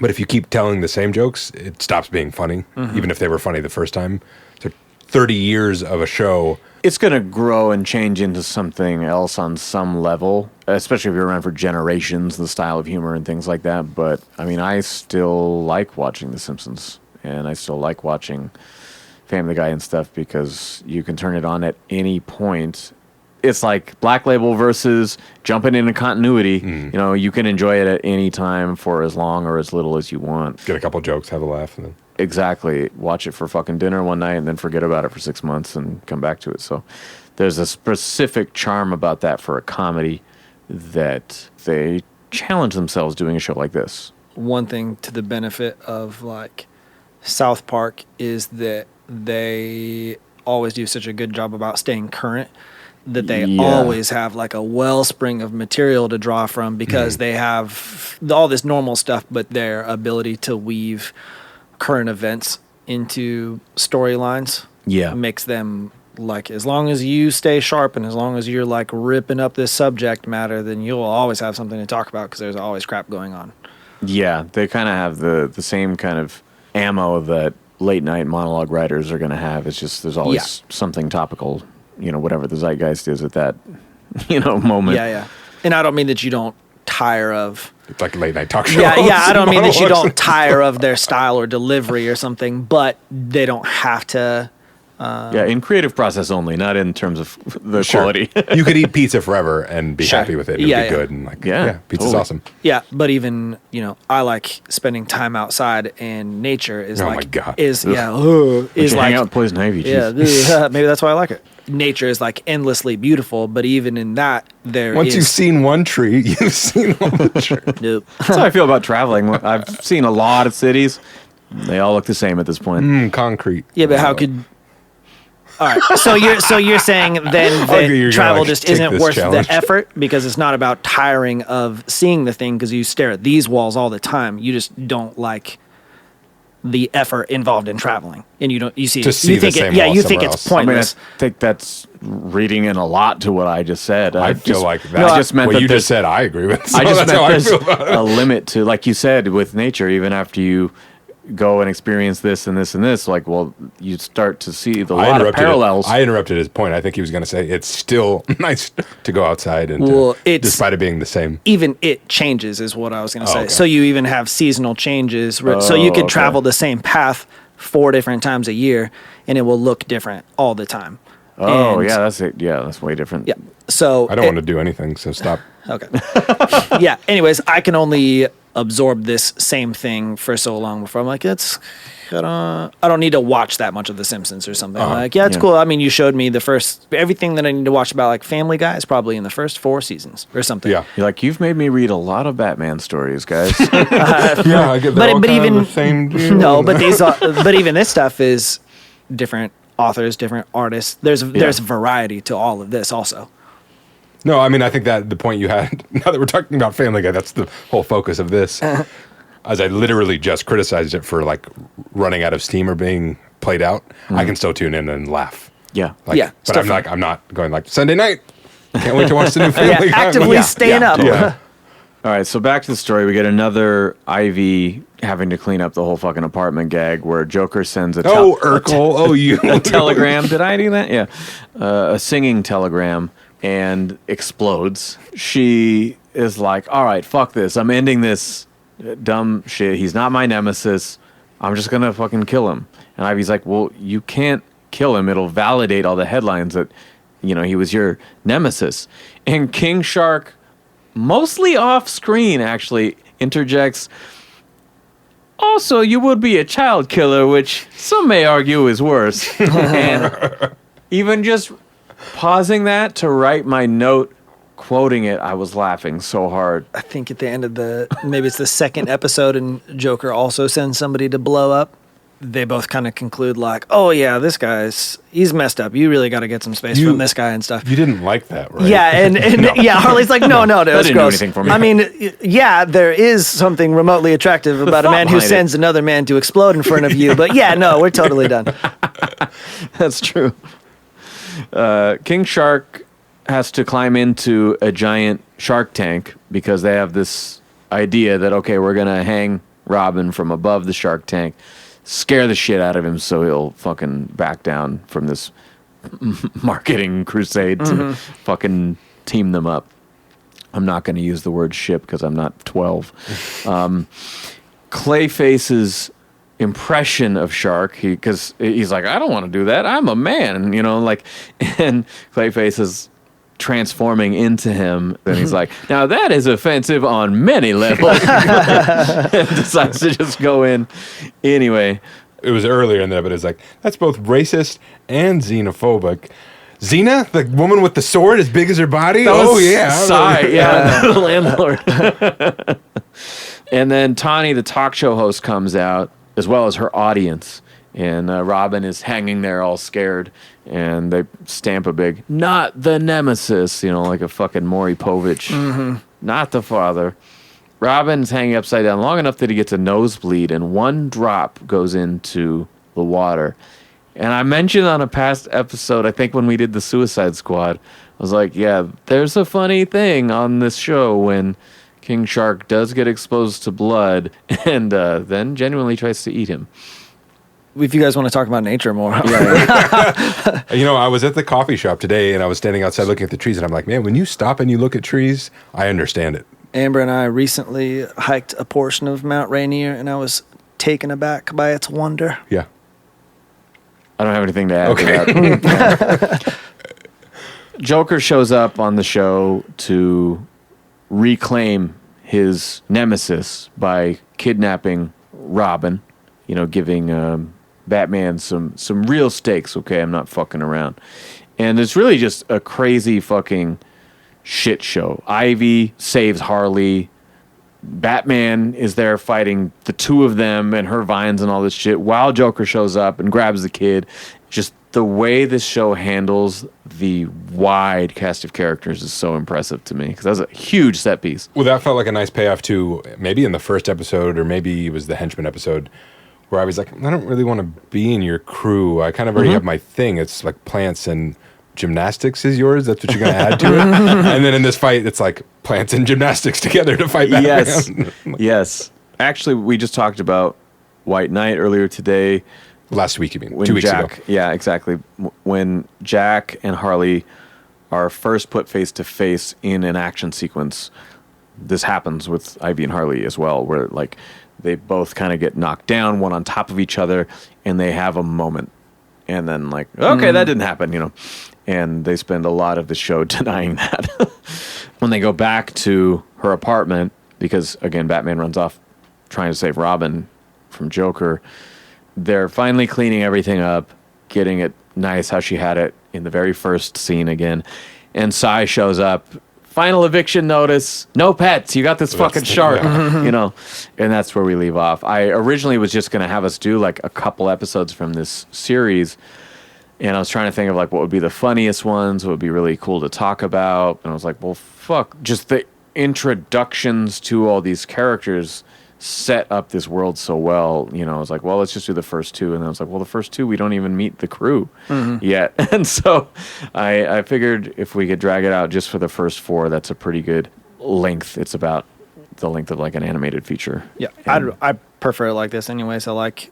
But if you keep telling the same jokes, it stops being funny, even if they were funny the first time. So 30 years of a show. It's going to grow and change into something else on some level, especially if you're around for generations, the style of humor and things like that. But, I mean, I still like watching The Simpsons, and I still like watching Family Guy and stuff, because you can turn it on at any point. It's like Black Label versus jumping into continuity. You know, you can enjoy it at any time for as long or as little as you want. Get a couple jokes, have a laugh, and then... Exactly. Watch it for fucking dinner one night and then forget about it for 6 months and come back to it. So there's a specific charm about that for a comedy that they challenge themselves doing a show like this. One thing to the benefit of like South Park is that they always do such a good job about staying current, that they always have like a wellspring of material to draw from, because they have all this normal stuff, but their ability to weave current events into storylines makes them, like, as long as you stay sharp and as long as you're like ripping up this subject matter, then you'll always have something to talk about, because there's always crap going on. Yeah, they kind of have the same kind of ammo that late night monologue writers are going to have. It's just there's always something topical, you know, whatever the zeitgeist is at that, you know, moment. Yeah. And I don't mean that you don't tire of... It's like a late night talk show. Yeah, I don't mean that you don't tire of their style or delivery or something, but they don't have to in creative process only, not in terms of the quality. You could eat pizza forever and be happy with it. It'd be good. And pizza's totally awesome. Yeah, but even, I like spending time outside, and nature is my God. is like hang out with Poison Ivy. Yeah, maybe that's why I like it. Nature is like endlessly beautiful, but even in that, once you've seen one tree, you've seen all the trees. Nope. That's how I feel about traveling. I've seen a lot of cities. They all look the same at this point. Concrete. Yeah, but how could... All right, so you're saying then that travel just isn't worth the effort because it's not about tiring of seeing the thing because you stare at these walls all the time. You just don't like the effort involved in traveling, and you think it's pointless. I think that's reading in a lot to what I just said. I feel like that. I just meant what that you just said. I agree with. So I just that's meant how there's I feel about it. a limit to, like you said, with nature. Even after you go and experience this and this and this, you start to see the lot of parallels. I interrupted his point. I think he was going to say it's still nice to go outside and despite it being the same. Even it changes is what I was going to say. Okay. So you even have seasonal changes. So you could travel the same path 4 different times a year, and it will look different all the time. That's it. Yeah, that's way different. Yeah. So I don't want to do anything. So stop. Okay. Yeah. Anyways, I can only absorb this same thing for so long before I'm like, I don't need to watch that much of The Simpsons or something. It's cool. I mean, you showed me everything that I need to watch about like Family Guy is probably in the first 4 seasons or something. Yeah. You're like, you've made me read a lot of Batman stories, guys. I get that. But even the same deal. No, but even this stuff is different authors, different artists. There's variety to all of this also. No, I mean, I think that the point you had, now that we're talking about Family Guy, that's the whole focus of this. As I literally just criticized it for like running out of steam or being played out, I can still tune in and laugh. Yeah. But I'm not going like, Sunday night, can't wait to watch the new Family Guy. Actively staying up. Yeah. All right, so back to the story. We get another Ivy having to clean up the whole fucking apartment gag where Joker sends a Urkel. A telegram. Did I do that? Yeah. A singing telegram. And explodes. She is like, all right, fuck this. I'm ending this dumb shit. He's not my nemesis. I'm just going to fucking kill him. And Ivy's like, well, you can't kill him. It'll validate all the headlines that, he was your nemesis. And King Shark, mostly off screen, actually interjects, also, you would be a child killer, which some may argue is worse. And even just pausing that to write my note, quoting it, I was laughing so hard. I think at the end of maybe it's the second episode, and Joker also sends somebody to blow up. They both kind of conclude like, oh yeah, he's messed up. You really got to get some space from this guy and stuff. You didn't like that, right? Yeah, and Harley's like, no, that was didn't gross. do anything for me. I mean, there is something remotely attractive about a man who sends another man to explode in front of you, but we're totally done. That's true. King Shark has to climb into a giant shark tank because they have this idea that, okay, we're going to hang Robin from above the shark tank, scare the shit out of him so he'll fucking back down from this marketing crusade to fucking team them up. I'm not going to use the word ship because I'm not 12. Clayface's impression of Shark, because he's like, I don't want to do that. I'm a man, and Clayface is transforming into him. Then he's like, now that is offensive on many levels. And decides to just go in anyway. It was earlier in there, but it's like, that's both racist and xenophobic. Xena, the woman with the sword as big as her body? The landlord. And then Tawny, the talk show host, comes out, as well as her audience. And Robin is hanging there all scared. And they stamp a big, not the nemesis, like a fucking Maury Povich. Not the father. Robin's hanging upside down long enough that he gets a nosebleed, and one drop goes into the water. And I mentioned on a past episode, I think when we did the Suicide Squad, I was like, yeah, there's a funny thing on this show when King Shark does get exposed to blood and then genuinely tries to eat him. If you guys want to talk about nature more. I was at the coffee shop today and I was standing outside looking at the trees and I'm like, man, when you stop and you look at trees, I understand it. Amber and I recently hiked a portion of Mount Rainier and I was taken aback by its wonder. Yeah. I don't have anything to add to that. Joker shows up on the show to reclaim his nemesis by kidnapping Robin, giving Batman some real stakes, okay? I'm not fucking around. And it's really just a crazy fucking shit show. Ivy saves Harley. Batman is there fighting the two of them and her vines and all this shit while Joker shows up and grabs the kid. Just the way this show handles the wide cast of characters is so impressive to me because that was a huge set piece. Well, that felt like a nice payoff to maybe in the first episode or maybe it was the Henchman episode where I was like, I don't really want to be in your crew. I kind of already have my thing. It's like plants and gymnastics is yours. That's what you're going to add to it. And then in this fight, it's like plants and gymnastics together to fight Batman. Yes. Actually, we just talked about White Knight earlier today. Last week, you mean? 2 weeks ago. Yeah, exactly. When Jack and Harley are first put face to face in an action sequence, this happens with Ivy and Harley as well, where like they both kind of get knocked down, one on top of each other, and they have a moment. And then like, okay, that didn't happen, And they spend a lot of the show denying that. When they go back to her apartment, because again, Batman runs off trying to save Robin from Joker, they're finally cleaning everything up, getting it nice how she had it in the very first scene again. And Cy shows up, final eviction notice, no pets, you got this fucking shark, And that's where we leave off. I originally was just going to have us do like a couple episodes from this series. And I was trying to think of like what would be the funniest ones, what would be really cool to talk about. And I was like, well, fuck, just the introductions to all these characters set up this world so well. I was like, well, let's just do the first two. And then I was like, well, the first two, we don't even meet the crew yet. And so I figured if we could drag it out just for the first four, that's a pretty good length. It's about the length of like an animated feature. Yeah, I prefer it like this anyway. So like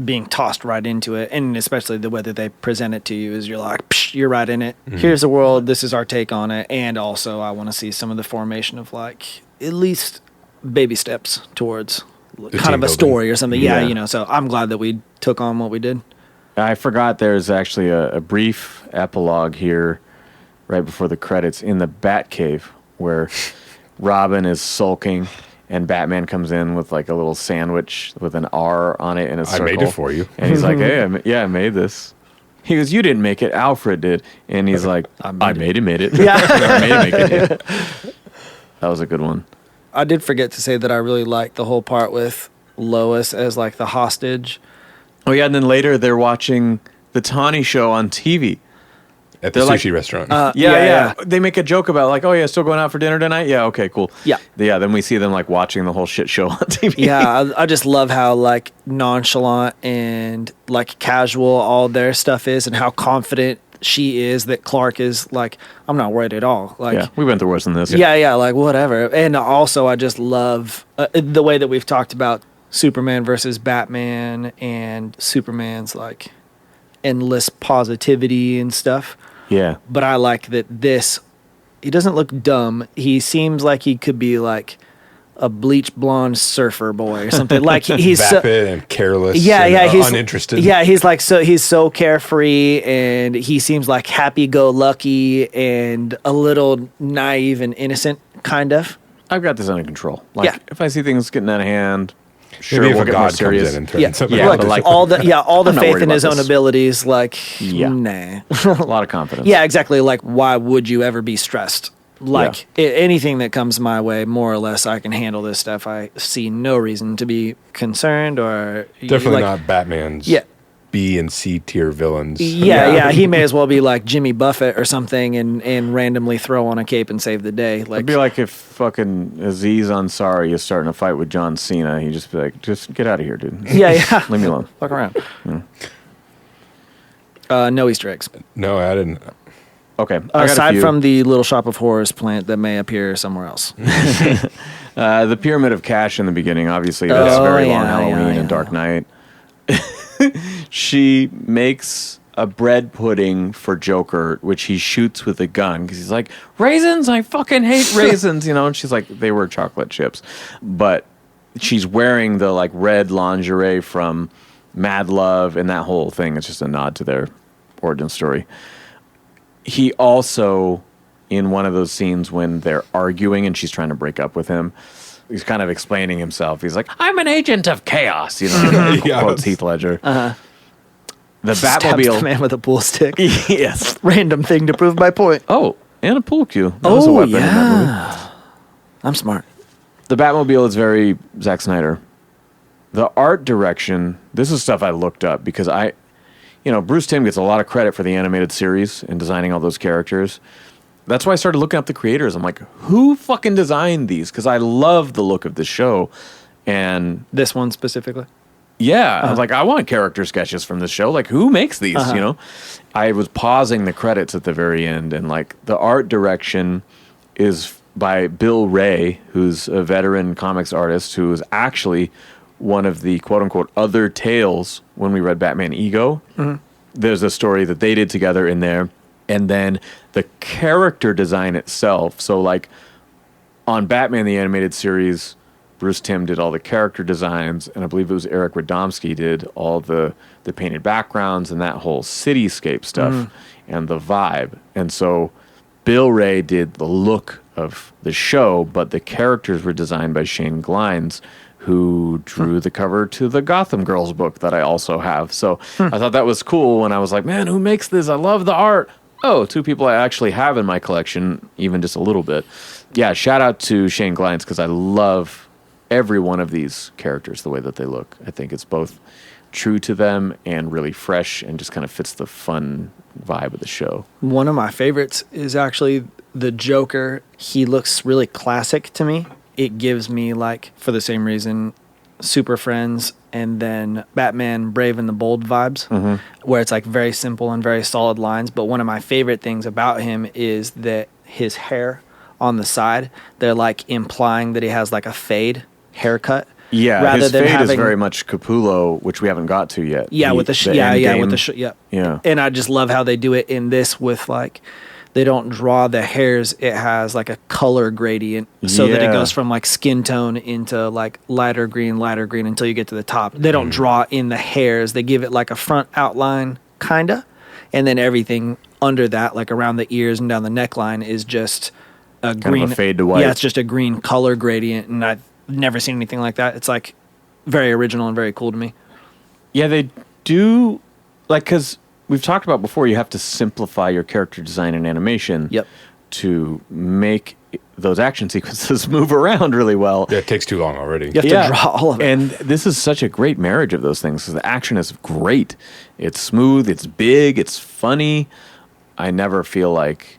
being tossed right into it, and especially the way that they present it to you is you're like, psh, you're right in it. Here's the world. This is our take on it. And also I want to see some of the formation of like at least baby steps towards kind of a story or something. Yeah, so I'm glad that we took on what we did. I forgot there's actually a brief epilogue here right before the credits in the Batcave where Robin is sulking and Batman comes in with like a little sandwich with an R on it in a circle. I made it for you. And he's like, hey, I made this. He goes, you didn't make it, Alfred did. And he's like, I made it. Yeah. I made it. That was a good one. I did forget to say that I really liked the whole part with Lois as like the hostage. Oh yeah, and then later they're watching the Tawny Show on TV. At the sushi restaurant. Yeah. They make a joke about like, oh yeah, still going out for dinner tonight? Yeah, okay, cool. Yeah. Then we see them like watching the whole shit show on TV. Yeah, I just love how like nonchalant and like casual all their stuff is and how confident she is that Clark is like, I'm not worried at all. Like, yeah, we went through worse than this. Yeah, like whatever. And also I just love the way that we've talked about Superman versus Batman and Superman's like endless positivity and stuff. Yeah. But I like that he doesn't look dumb. He seems like he could be like a bleach blonde surfer boy or something. Like he's vapid and careless. He's uninterested. Yeah, he's so carefree and he seems like happy-go-lucky and a little naive and innocent, kind of. I've got this under control. Like, yeah. If I see things getting out of hand, sure, maybe we'll if get more serious. All the faith in his own abilities, like, nah. A lot of confidence. Yeah, exactly. Like, why would you ever be stressed? Like, anything that comes my way, more or less, I can handle this stuff. I see no reason to be concerned or... Definitely not Batman's B and C tier villains. Yeah. He may as well be like Jimmy Buffett or something and randomly throw on a cape and save the day. Like, it'd be like if fucking Aziz Ansari is starting a fight with John Cena. He'd just be like, just get out of here, dude. Yeah. Leave me alone. Fuck around. No Easter eggs. No, I didn't... Okay. Aside from the Little Shop of Horrors plant that may appear somewhere else. The Pyramid of Cash in the beginning, obviously. That's very long Halloween and Dark Knight. She makes a bread pudding for Joker, which he shoots with a gun. Because he's like, raisins? I fucking hate raisins. And she's like, they were chocolate chips. But she's wearing the like red lingerie from mad love, and that whole thing. It's just a nod to their origin story. He also, in one of those scenes when they're arguing and she's trying to break up with him, he's kind of explaining himself. He's like, I'm an agent of chaos, quotes Heath Ledger. The Stabs Batmobile. the man with a pool stick. Yes. Random thing to prove my point. Oh, and a pool cue. That was a weapon in that movie. I'm smart. The Batmobile is very Zack Snyder. The art direction, this is stuff I looked up because Bruce Timm gets a lot of credit for the animated series and designing all those characters. That's why I started looking up the creators. I'm like, who fucking designed these? Because I love the look of the show. And This one specifically? yeah, I was like, I want character sketches from this show. Like, who makes these, I was pausing the credits at the very end, and, like, the art direction is by Bill Ray, who's a veteran comics artist who is actually one of the quote-unquote other tales when we read Batman Ego. Mm-hmm. There's a story that they did together in there. And then the character design itself. So, like, on Batman the Animated Series, Bruce Timm did all the character designs, and I believe it was Eric Radomski did all the painted backgrounds and that whole cityscape stuff and the vibe. And so Bill Ray did the look of the show, but the characters were designed by Shane Glines, who drew the cover to the Gotham Girls book that I also have. So I thought that was cool when I was like, man, who makes this? I love the art. Oh, two people I actually have in my collection, even just a little bit. Yeah, shout out to Shane Glines because I love every one of these characters, the way that they look. I think it's both true to them and really fresh and just kind of fits the fun vibe of the show. One of my favorites is actually the Joker. He looks really classic to me. It gives me, like, for the same reason, Super Friends and then Batman Brave and the Bold vibes, where it's like very simple and very solid lines. But one of my favorite things about him is that his hair on the side, they're like implying that he has like a fade haircut. Yeah, rather his than fade is having, very much Capullo, which we haven't got to yet. Yeah, with the Yeah. And I just love how they do it in this with, like, they don't draw the hairs. It has like a color gradient so that it goes from like skin tone into like lighter green until you get to the top. They don't draw in the hairs. They give it like a front outline kinda, and then everything under that, like around the ears and down the neckline, is just a kind green of a fade to white. Yeah, it's just a green color gradient, and I've never seen anything like that. It's like very original and very cool to me. Yeah, they do, like, because we've talked about before, you have to simplify your character design and animation to make those action sequences move around really well. Yeah, it takes too long already. You have to draw all of it. And this is such a great marriage of those things, because the action is great. It's smooth, it's big, it's funny. I never feel like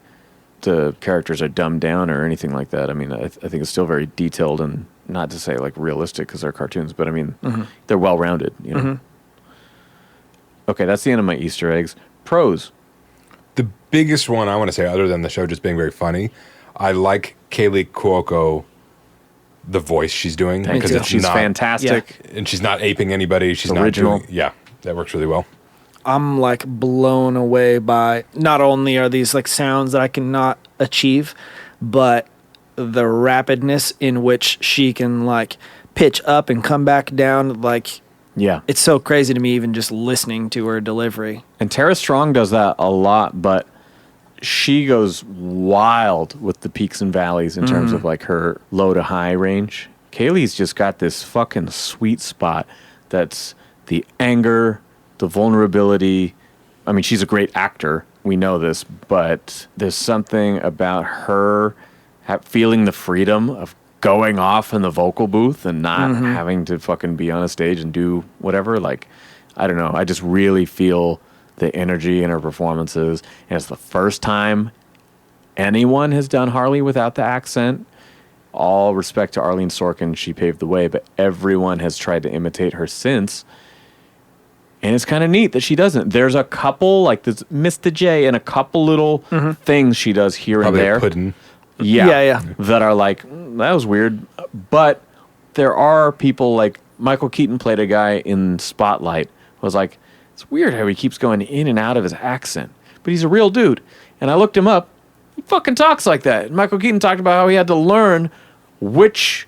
the characters are dumbed down or anything like that. I mean, I think it's still very detailed, and not to say like realistic because they're cartoons, but I mean, they're well-rounded, you know. Okay, that's the end of my Easter eggs. Pros. The biggest one I want to say, other than the show just being very funny, I like Kaylee Cuoco, the voice she's doing. Because she's fantastic. Yeah. And she's not aping anybody. She's original. Not doing, that works really well. I'm like blown away by, not only are these like sounds that I cannot achieve, but the rapidness in which she can like pitch up and come back down. Like, yeah, it's so crazy to me even just listening to her delivery. And Tara Strong does that a lot, but she goes wild with the peaks and valleys in terms of like her low to high range. Kaylee's just got this fucking sweet spot that's the anger, the vulnerability. I mean, she's a great actor. We know this, but there's something about her feeling the freedom of going off in the vocal booth and not having to fucking be on a stage and do whatever. Like, I don't know. I just really feel the energy in her performances. And it's the first time anyone has done Harley without the accent. All respect to Arlene Sorkin. She paved the way, but everyone has tried to imitate her since. And it's kind of neat that she doesn't. There's a couple, like this Mr. J, and a couple little things she does here Probably and there. Puddin'. Yeah. That are like, that was weird. But there are people like Michael Keaton played a guy in Spotlight who was like, it's weird how he keeps going in and out of his accent. But he's a real dude. And I looked him up. He fucking talks like that. And Michael Keaton talked about how he had to learn which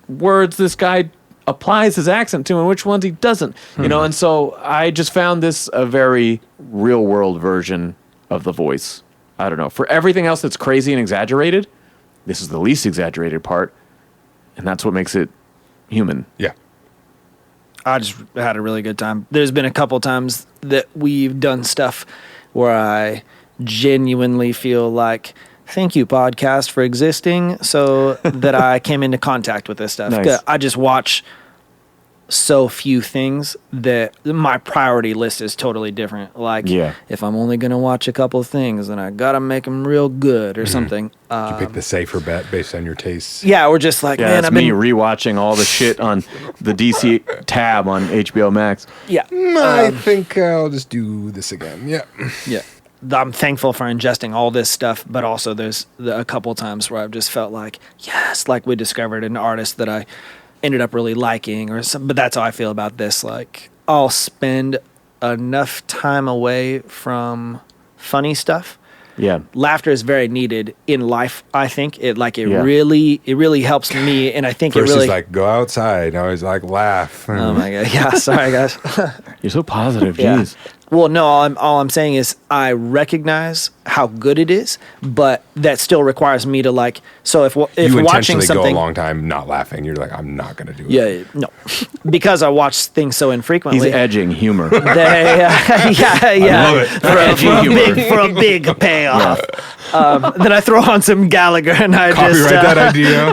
words this guy applies his accent to and which ones he doesn't. You know, and so I just found this a very real world version of the voice. I don't know. For everything else that's crazy and exaggerated, this is the least exaggerated part, and that's what makes it human. Yeah. I just had a really good time. There's been a couple times that we've done stuff where I genuinely feel like, thank you, podcast, for existing so that I came into contact with this stuff. Nice. I just watch so few things that my priority list is totally different. Like, if I'm only going to watch a couple of things, then I got to make them real good or something. You pick the safer bet based on your tastes. Yeah, we're just like, man, it's I've me been... rewatching all the shit on the DC tab on HBO Max. Yeah. I think I'll just do this again. Yeah. Yeah. I'm thankful for ingesting all this stuff, but also there's a couple times where I've just felt like, yes, like we discovered an artist that I ended up really liking or something. But that's how I feel about this. Like, I'll spend enough time away from funny stuff. Yeah. Laughter is very needed in life, I think. It really helps me, and I think First it really... is like, go outside. Now he's like, laugh. Oh my God. Yeah, sorry guys. You're so positive, Yeah. jeez. Well, no, all I'm saying is I recognize how good it is, but that still requires me to like. So if you watching intentionally something, go a long time not laughing, you're like, I'm not going to do it. yeah, no, because I watch things so infrequently. He's edging humor. Yeah. love it. For a big payoff. Then I throw on some Gallagher and I Copyright that idea.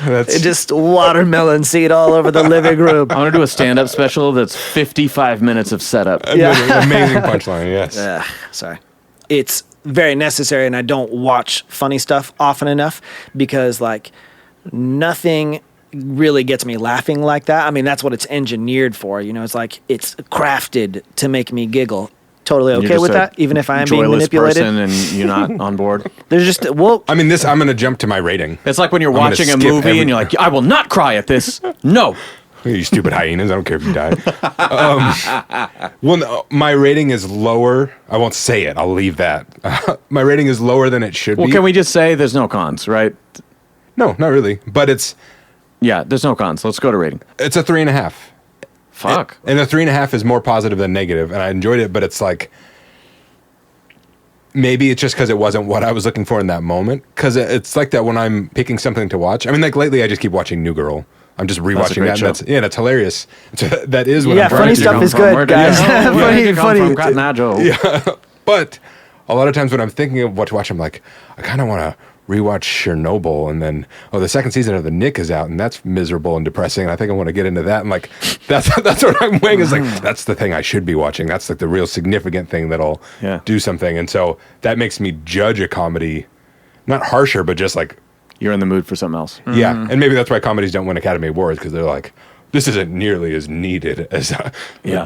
That's just watermelon seed all over the living room. I want to do a stand-up special that's 55 minutes of setup. Yeah. Amazing punchline, yes. Sorry. It's very necessary, and I don't watch funny stuff often enough because, like, nothing really gets me laughing like that. I mean, that's what it's engineered for. You know, it's like it's crafted to make me giggle. Totally okay with that, even if I am being manipulated. Person and you're not on board. There's just I mean, I'm going to jump to my rating. It's like when you're I'm gonna watching a skip movie and you're like, I will not cry at this. No. You stupid hyenas. I don't care if you die. Well, no, my rating is lower. I won't say it. I'll leave that. My rating is lower than it should Well, be. can we just say there's no cons, right? No, not really. But it's There's no cons. Let's go to rating. a 3.5. Fuck. And a 3.5 is more positive than negative, and I enjoyed it. But it's like maybe it's just because it wasn't what I was looking for in that moment. Because it's like that when I'm picking something to watch. I mean, like lately, I just keep watching New Girl. I'm just rewatching that. And that's hilarious. That is what I'm funny stuff is good, guys. Funny. Yeah. But a lot of times when I'm thinking of what to watch, I'm like, I kind of want to rewatch Chernobyl, and then the second season of The Nick is out, and that's miserable and depressing. And I think I want to get into that. And like that's what I'm weighing is like that's the thing I should be watching. That's like the real significant thing that'll do something. And so that makes me judge a comedy, not harsher, but just like. You're in the mood for something else. Yeah, and maybe that's why comedies don't win Academy Awards, because they're like, this isn't nearly as needed as a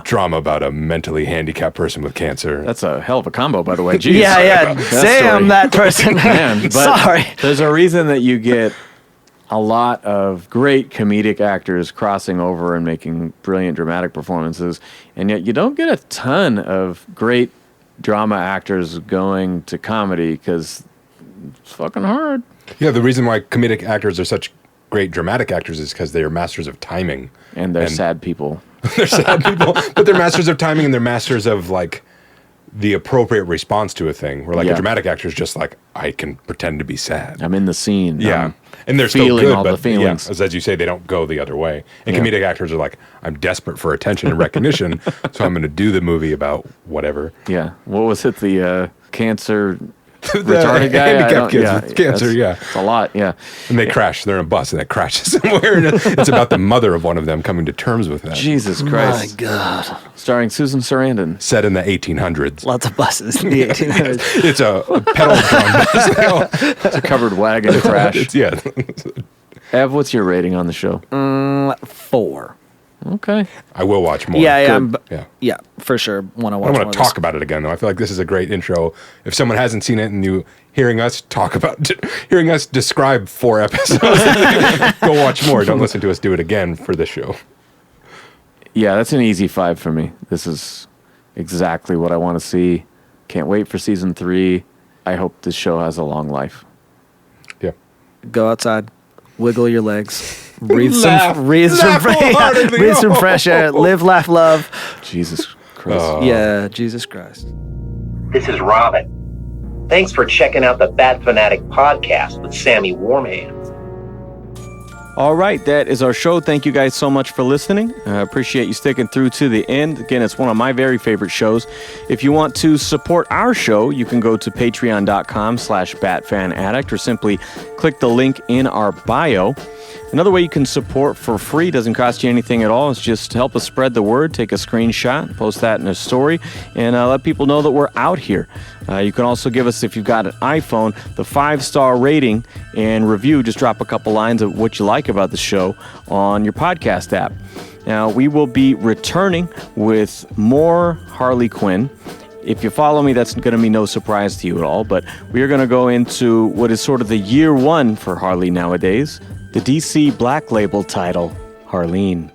drama about a mentally handicapped person with cancer. That's a hell of a combo, by the way. Jeez. Yeah. Sam, that person. Man, but sorry. There's a reason that you get a lot of great comedic actors crossing over and making brilliant dramatic performances, and yet you don't get a ton of great drama actors going to comedy because it's fucking hard. Yeah, the reason why comedic actors are such great dramatic actors is because they are masters of timing. And they're sad people. They're sad people, but they're masters of timing, and they're masters of, like, the appropriate response to a thing. Where, like, a dramatic actor is just like, I can pretend to be sad. I'm in the scene. Yeah. And they're still feeling good, all but the feelings. as you say, they don't go the other way. And comedic actors are like, I'm desperate for attention and recognition, so I'm going to do the movie about whatever. Yeah. What was it? The cancer... retarded guy? Handicapped kids with cancer, It's a lot, yeah. And they crash. They're in a bus, and it crashes somewhere. And it's about the mother of one of them coming to terms with that. Jesus Christ. My God. Starring Susan Sarandon. Set in the 1800s. Lots of buses in the 1800s. It's a pedal drum bus. It's a covered wagon crash. Yeah. Ev, what's your rating on the show? 4. Okay. I will watch more. Yeah, for sure. Want to watch. I want to talk about it again, though. I feel like this is a great intro. If someone hasn't seen it and hearing us describe 4 episodes, go watch more. Don't listen to us do it again for this show. Yeah, that's an easy 5 for me. This is exactly what I want to see. Can't wait for season 3. I hope this show has a long life. Yeah. Go outside, wiggle your legs, breathe Laugh. some breathe Laugh some wholeheartedly. breathe some fresh air, live, laugh, love. Jesus Christ. Yeah, Jesus Christ. This is Robin. Thanks for checking out the Bat Fan Addict podcast with Sammy Warm Hands. All right, that is our show. Thank you guys so much for listening. I appreciate you sticking through to the end. Again, it's one of my very favorite shows. If you want to support our show, you can go to patreon.com/batfanaddict or simply click the link in our bio. Another way you can support for free, doesn't cost you anything at all, is just help us spread the word. Take a screenshot, post that in a story, and let people know that we're out here. You can also give us, if you've got an iPhone, the 5-star rating and review. Just drop a couple lines of what you like about the show on your podcast app. Now, we will be returning with more Harley Quinn. If you follow me, that's going to be no surprise to you at all, but we are going to go into what is sort of the year one for Harley nowadays, the DC Black Label title, Harleen.